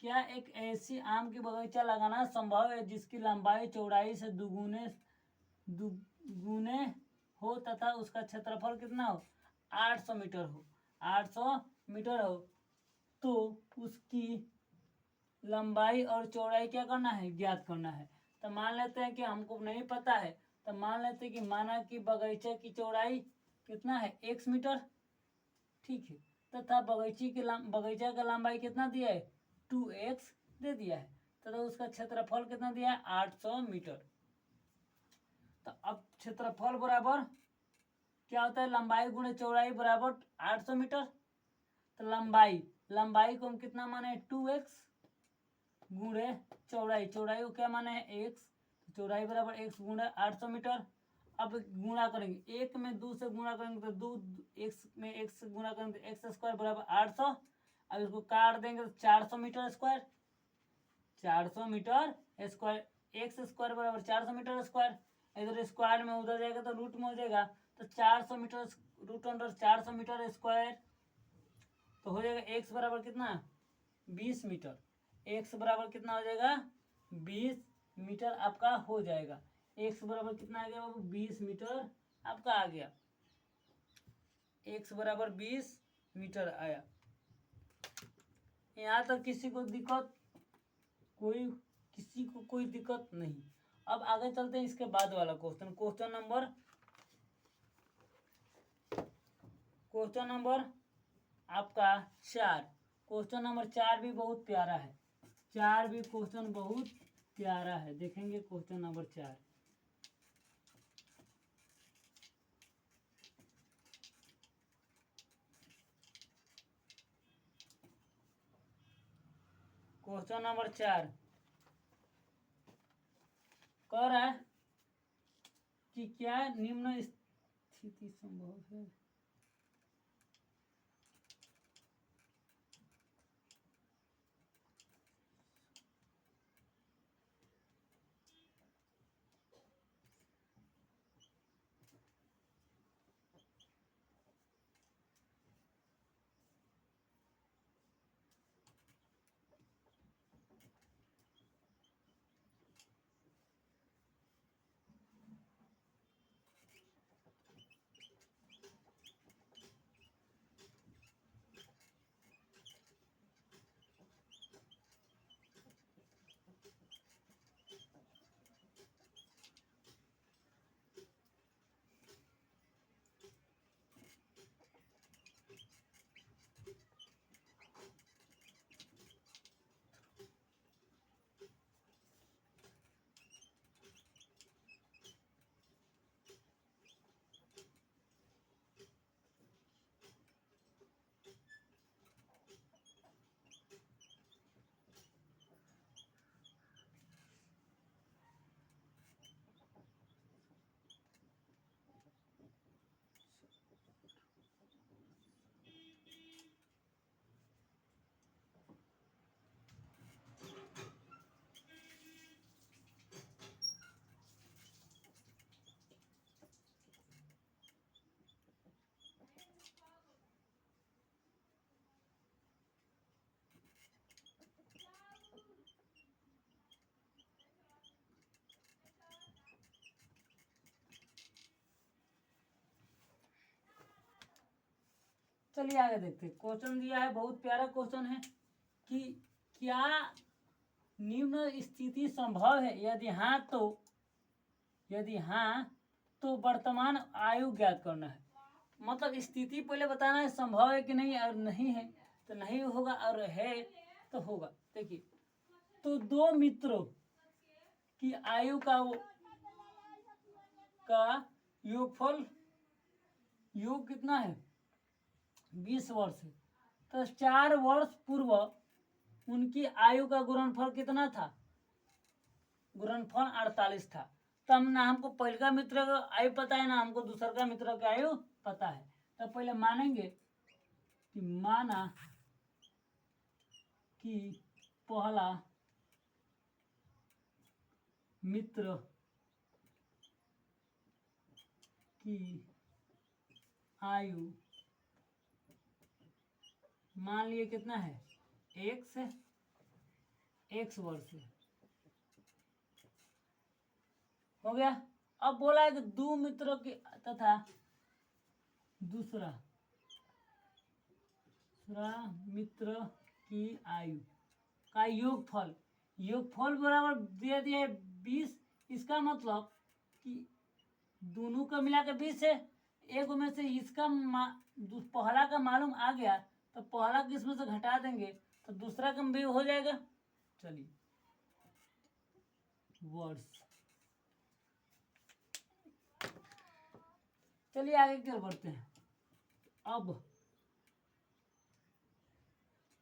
क्या एक ऐसी आम की बगीचा लगाना संभव है जिसकी लंबाई चौड़ाई से दुगुने हो तथा उसका क्षेत्रफल कितना हो 800 मीटर हो 800 मीटर हो, तो उसकी लंबाई और चौड़ाई क्या करना है ज्ञात करना है। तो मान लेते हैं कि हमको नहीं पता है, तो मान लेते हैं कि माना कि बगीचे की चौड़ाई कितना है x मीटर, ठीक है, तथा बगीचा का लंबाई कितना दिया है 2x दे दिया है तथा उसका क्षेत्रफल कितना दिया है 800 मीटर। तो अब क्षेत्रफल बराबर क्या होता है लंबाई गुणे चौड़ाई बराबर 800 मीटर। तो लंबाई को हम कितना माने 2x गुणे चौड़ाई को क्या माने है x, चौड़ाई बराबर x गुणे 800 मीटर। अब गुणा करेंगे एक में 2 से गुणा करेंगे तो 2 x में x से गुणा करेंगे तो x स्क्वायर बराबर 800। अब इसको काट देंगे तो 400 metre square 400 metre square x square बराबर 400 मीटर स्क्वायर। इधर स्क्वायर में उधर जाएगा तो रूट में हो जाएगा तो 400 metre root under 400 metre square तो हो जाएगा एक्स बराबर कितना 20 मीटर। एक्स बराबर कितना हो जाएगा 20 मीटर आपका हो जाएगा। एक्स बराबर कितना आ गया बाबू 20 मीटर आपका आ गया, एक्स बराबर 20 मीटर आया। यहाँ तक किसी को कोई दिक्कत नहीं। अब आगे चलते हैं इसके बाद वाला क्वेश्चन नंबर आपका 4। क्वेश्चन नंबर 4 भी बहुत प्यारा है, क्वेश्चन बहुत प्यारा है। देखेंगे क्वेश्चन नंबर 4। क्वेश्चन नंबर 4 कह रहा है कि क्या निम्न स्थिति संभव है। चलिए आगे देखते हैं। क्वेश्चन दिया है, बहुत प्यारा क्वेश्चन है कि क्या निम्न स्थिति संभव है, यदि हाँ तो वर्तमान आयु ज्ञात करना है। मतलब स्थिति पहले बताना है, संभव है कि नहीं, और नहीं है तो नहीं होगा, और है तो होगा। देखिए, तो दो मित्रों की आयु का योगफल, योग कितना है 20 वर्ष है। तो 4 वर्ष पूर्व उनकी आयु का गुणनफल कितना था, गुणनफल 48 था। तो हम ना हमको पहले का मित्र का आयु पता है, ना हमको दूसर का मित्र का आयु पता है। तो पहले मानेंगे कि माना कि पहला मित्र की आयु मान लिए कितना है, x वर्ष हो गया। अब बोला है कि दो मित्रों की तथा दूसरा मित्र की आयु का योगफल बराबर दे दिया है 20। इसका मतलब कि दोनों का मिला के 20 है। एक में से इसका पहला का मालूम आ गया तो पहला किसमें से घटा देंगे तो दूसरा का भी हो जाएगा। चलिए, वर्ष। चलिए आगे क्या बढ़ते हैं। अब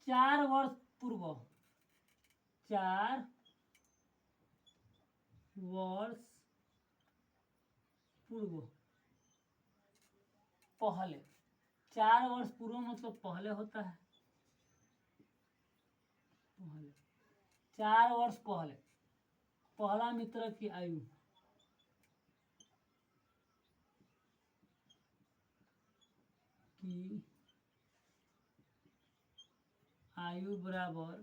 4 वर्ष पूर्व, 4 वर्ष पूर्व पहले, 4 वर्ष पूर्व मतलब पहले होता है, पहले 4 वर्ष पहले पहला मित्र की आयु बराबर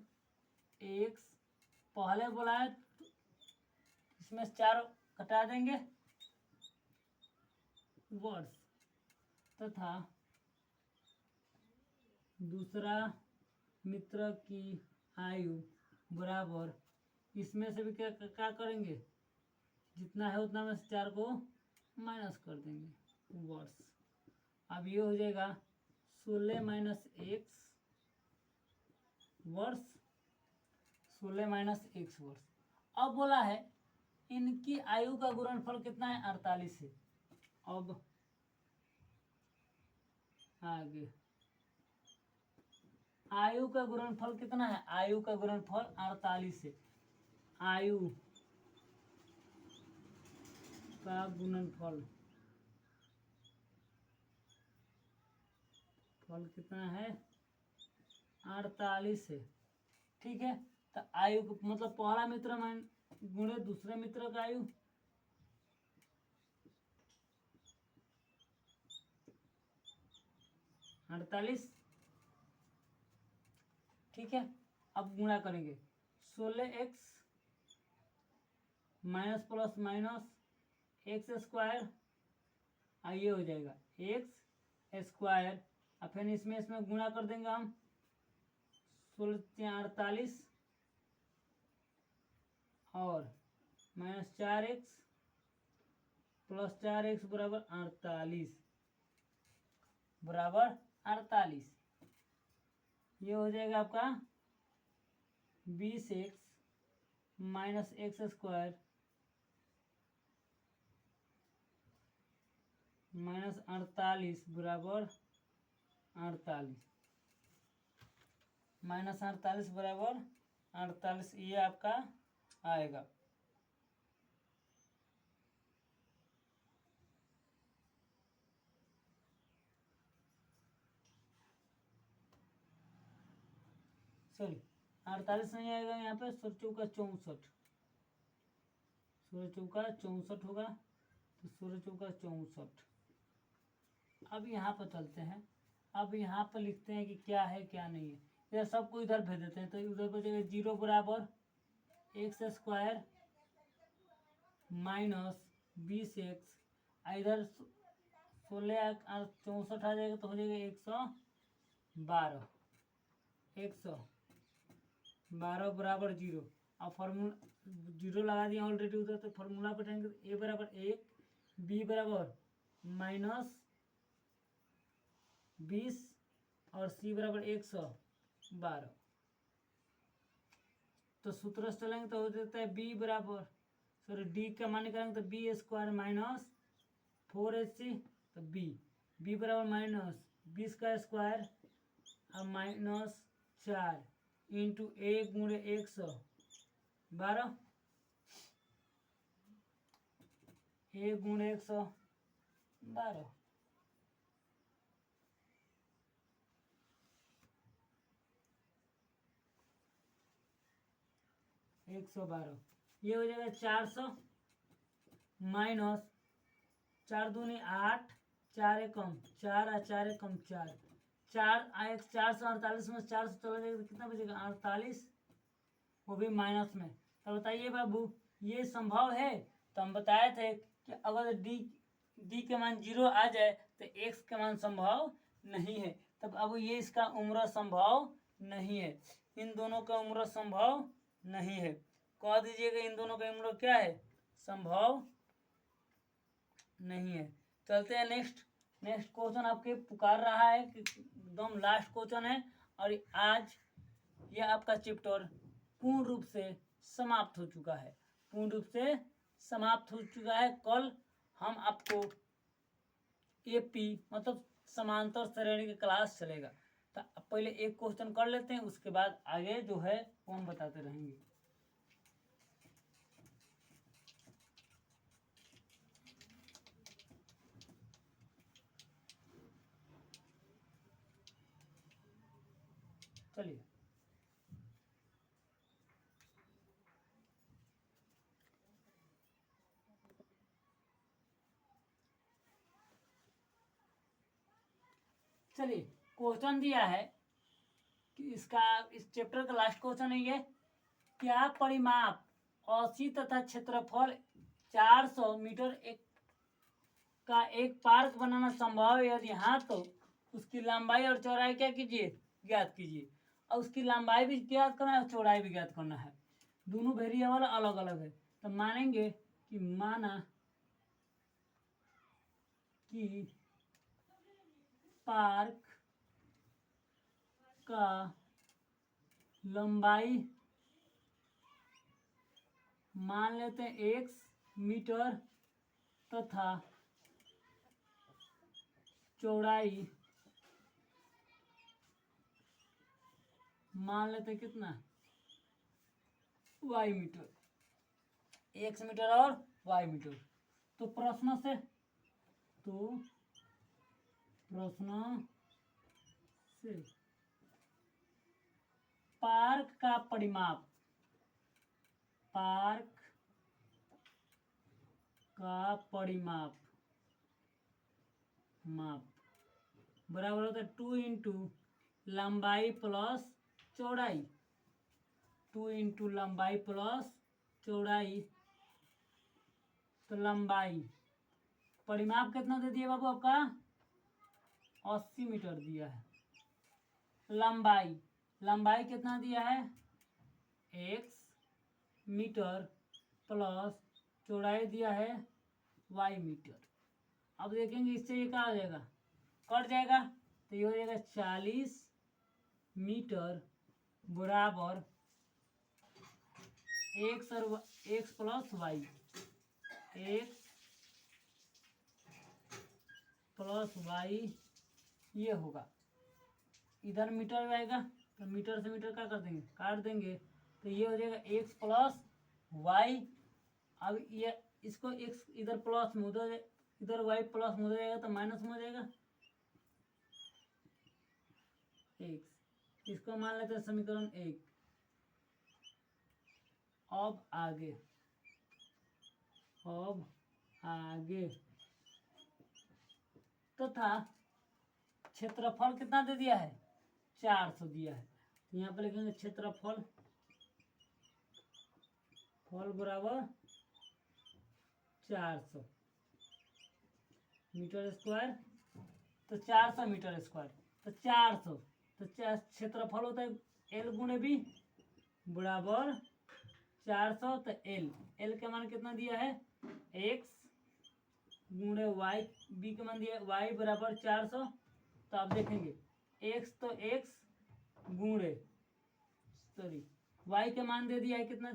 x, पहले बोला है इसमें 4 घटा देंगे वर्ष, तथा दूसरा मित्र की आयु बराबर, इसमें से भी क्या करेंगे, जितना है उतना में से 4 को माइनस कर देंगे वर्ष। अब ये हो जाएगा 16 माइनस x वर्ष, 16 माइनस x वर्ष। अब बोला है इनकी आयु का गुणनफल कितना है, 48 है। अब आगे आयु का गुणनफल कितना है, आयु का गुणनफल 48 है। आयु का गुणनफल कितना है, 48 है। ठीक है, तो आयु मतलब पहला मित्र गुणे दूसरे मित्र का आयु, अड़तालीस। ठीक है, अब गुणा करेंगे 16x minus plus minus x square, ये हो जाएगा एक्स स्क्वायर। अब फिर इसमें गुणा कर देंगे हम, 16 48 और माइनस 4x प्लस 4x बराबर 48, बराबर 48। ये हो जाएगा आपका 20x minus x square minus 48 बराबर 48, माइनस 48 बराबर 48, ये आपका आएगा। सॉरी 48 नहीं आएगा, यहाँ पे 16 चौका 64, 16 चौका 64 होगा, तो 16 चौका 64। अब यहाँ पर चलते हैं, अब यहाँ पर लिखते हैं कि क्या है क्या नहीं है। इधर सबको इधर भेज देते हैं, तो उधर बचेगा 0 बराबर एक्स स्क्वायर माइनस 20x, इधर 16 64 आ जाएगा तो हो जाएगा 12, 100, 12 बराबर 0। अब फॉर्मूला 0 लगा दिया ऑलरेडी उधर, तो फॉर्मूला पर जाएंगे तो ए बराबर 1, बी बराबर -20 और सी बराबर 112। तो सूत्र से चलेंगे तो हो जाता है बी बराबर, सॉरी डी का मान निकालेंगे तो b² माइनस 4ac, तो बी बराबर -20 का स्क्वायर और -4 इंटू 1 गुणे 112, 1 गुणे 112, 112। ये हो जाएगा 400 माइनस 4 दूनी 8, 4 एकम 4 और 4 एकम 4, 448 में 4 से चला जाएगा तो कितना बचेगा 48, वो भी माइनस में। तो बताइए बाबू ये संभव है? तो हम बताए थे कि अगर डी के मान 0 आ जाए तो एक्स के मान संभव नहीं है। तब अब ये इसका उम्र संभव नहीं है, इन दोनों का उम्र संभव नहीं है। कह दीजिएगा इन दोनों का उम्र क्या है, संभव नहीं है। चलते हैं नेक्स्ट क्वेश्चन आपके पुकार रहा है कि एकदम लास्ट क्वेश्चन है, और आज ये आपका चैप्टर पूर्ण रूप से समाप्त हो चुका है, पूर्ण रूप से समाप्त हो चुका है। कल हम आपको एपी मतलब समांतर श्रेणी की क्लास चलेगा। तो पहले एक क्वेश्चन कर लेते हैं, उसके बाद आगे जो है वो हम बताते रहेंगे। चलिए क्वेश्चन दिया है कि इस चैप्टर का लास्ट क्वेश्चन है ये, क्या परिमाप 80 तथा क्षेत्रफल 400 मीटर का एक पार्क बनाना संभव है? यदि हाँ तो उसकी लंबाई और चौड़ाई क्या कीजिए, ज्ञात कीजिए। और उसकी लंबाई भी ज्ञात करना है और चौड़ाई भी ज्ञात करना है, दोनों वेरिएबल अलग अलग है। तो मानेंगे कि माना कि पार्क का लंबाई मान लेते हैं x मीटर तथा चौड़ाई मान लेते हैं कितना, y मीटर, x मीटर और y मीटर। तो प्रश्न से पार्क का परिमाप, पार्क का परिमाप बराबर होता है 2 इंटू लंबाई प्लस चौड़ाई, 2 इंटू लंबाई प्लस चौड़ाई। तो लंबाई परिमाप कितना दे दिया बाबू आपका, 80 मीटर दिया है। लंबाई कितना दिया है, x मीटर प्लस चौड़ाई दिया है y मीटर। अब देखेंगे इससे ये क्या हो जाएगा, कट जाएगा, तो ये हो जाएगा 40 मीटर बराबर x plus y, x plus y ये होगा। इधर मीटर आएगा तो मीटर से मीटर क्या कर देंगे, काट देंगे, तो ये हो जाएगा x प्लस y। अब ये इसको x इधर प्लस में उधर, इधर y प्लस में उधर जाएगा तो माइनस में हो जाएगा x। इसको मान लेते हैं समीकरण 1। अब आगे तथा क्षेत्रफल कितना दे दिया है, 400 दिया है। तो यहाँ पर लिखेंगे क्षेत्रफल बराबर 400 मीटर स्क्वायर, तो 400 मीटर स्क्वायर, तो 400 तो क्षेत्रफल होता है एल गुणे बी बराबर 400। तो एल का मान कितना दिया है एक्स गुणे वाई, बी का मान दिया है वाई बराबर 400। तो आप देखेंगे एक्स तो एक्स गुणे सॉरी वाई का मान दे दिया है कितना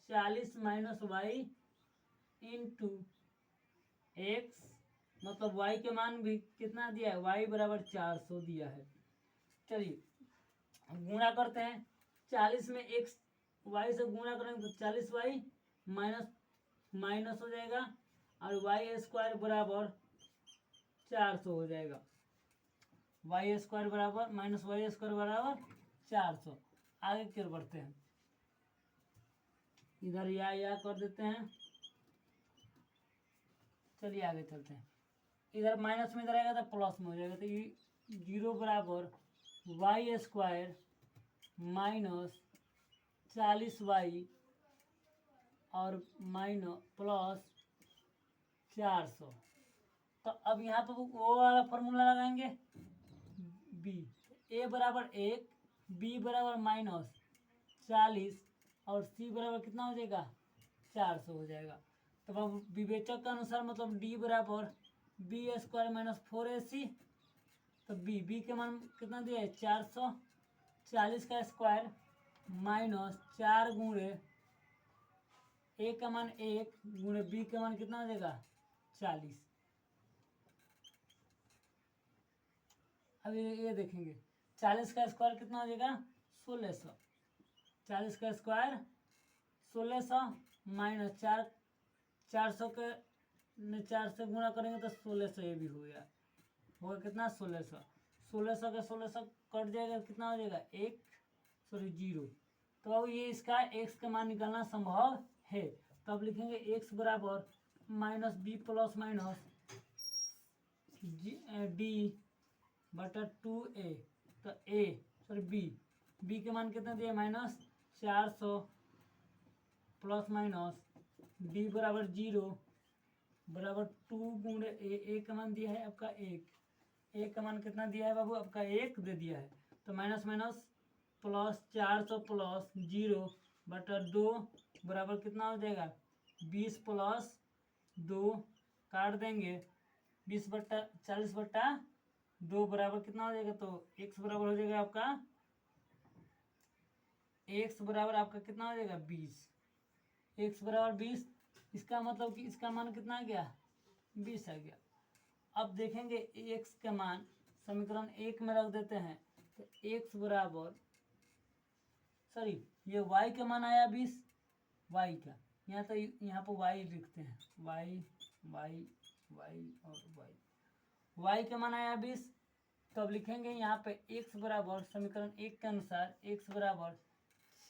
40 माइनस वाई इंटू एक्स, मतलब वाई के मान भी कितना दिया है वाई बराबर 400 दिया है। चलिए गुणा करते हैं 40 में एक्स वाई से गुणा करेंगे तो 40 वाई माइनस हो जाएगा और वाई स्क्वायर बराबर 400 हो जाएगा। वाई स्क्वायर बराबर माइनस वाई स्क्वायर बराबर 400। आगे की ओर बढ़ते हैं, इधर या कर देते हैं। चलिए आगे चलते हैं, इधर माइनस में इधर आएगा तो प्लस में हो जाएगा। तो ये 0 बराबर वाई स्क्वायर माइनस 40 वाई और माइनस प्लस 400। तो अब यहाँ पर वो वाला फॉर्मूला लगाएंगे बी, ए बराबर 1, बी बराबर माइनस 40 और सी बराबर कितना हो जाएगा 400 हो जाएगा। तो अब विवेचक के अनुसार मतलब डी बराबर बी स्क्वायर माइनस 4ac। तो बी के मान कितना दिया है 400, 40 का स्क्वायर माइनस 4 गुणे ए का मान 1 गुणे बी का मान कितना हो जाएगा 40। अब ये देखेंगे 40 का स्क्वायर कितना हो जाएगा 1600, 40 का स्क्वायर 1600 माइनस 400 के 4 से गुणा करेंगे तो 1600 ये भी हो गया, होगा कितना 1600। 1600 का 1600 कट जाएगा कितना हो जाएगा 0। तो अब ये इसका x का मान निकालना संभव है। तब लिखेंगे x बराबर minus b plus minus d बटा 2a। तो बी के मान कितना दिया माइनस 400 प्लस माइनस डी बराबर 0 बराबर 2 गुणे ए का मान दिया है आपका 1, ए का मान कितना दिया है बाबू आपका 1 दे दिया है। तो माइनस माइनस प्लस 400 प्लस 0 बटा 2 बराबर कितना हो जाएगा 20 प्लस 2 काट देंगे 20 बट्टा 40 बट्टा 2 बराबर कितना हो जाएगा। तो x बराबर हो जाएगा आपका कितना हो जाएगा 20, x बराबर 20। इसका मतलब कि इसका मान कितना आ गया 20 आ गया। अब देखेंगे x का मान समीकरण 1 में रख देते हैं। तो x बराबर सॉरी ये y का मान आया 20, y का यहाँ तो यहाँ पर y लिखते हैं y और y का मान आया 20। तो अब लिखेंगे यहाँ पे x बराबर समीकरण 1 के अनुसार x बराबर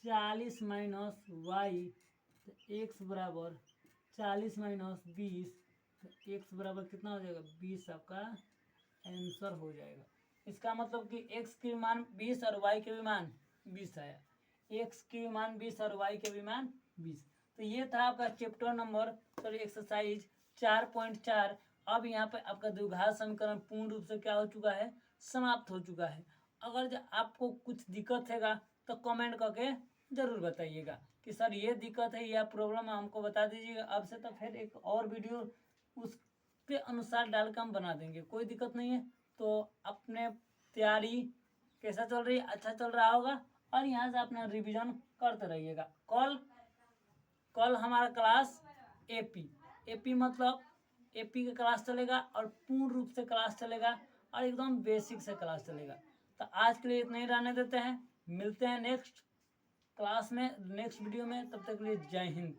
40 माइनस वाई, तो x बराबर 40 माइनस 20, तो x बराबर कितना हो जाएगा 20 आपका आंसर हो जाएगा। इसका मतलब कि x के मान 20 और y के भी मान 20 आया, x के मान 20 और y के भी मान 20। तो ये था आपका चैप्टर नंबर सॉरी एक्सरसाइज 4.4। अब यहाँ पे आपका द्विघात समीकरण पूर्ण रूप से क्या हो चुका है समाप्त हो चुका है। अगर आपको कुछ दिक्कत हैगा तो कमेंट करके ज़रूर बताइएगा कि सर ये दिक्कत है या प्रॉब्लम है, हमको बता दीजिएगा। अब से तो फिर एक और वीडियो उसके अनुसार डाल कर हम बना देंगे, कोई दिक्कत नहीं है। तो अपने तैयारी कैसा चल रही है, अच्छा चल रहा होगा और यहाँ से अपना रिवीजन करते रहिएगा। कल हमारा क्लास एपी मतलब एपी का क्लास चलेगा और पूर्ण रूप से क्लास चलेगा और एकदम बेसिक से क्लास चलेगा। तो आज के लिए इतना ही रहने देते हैं, मिलते हैं नेक्स्ट क्लास में नेक्स्ट वीडियो में। तब तक के लिए जय हिंद।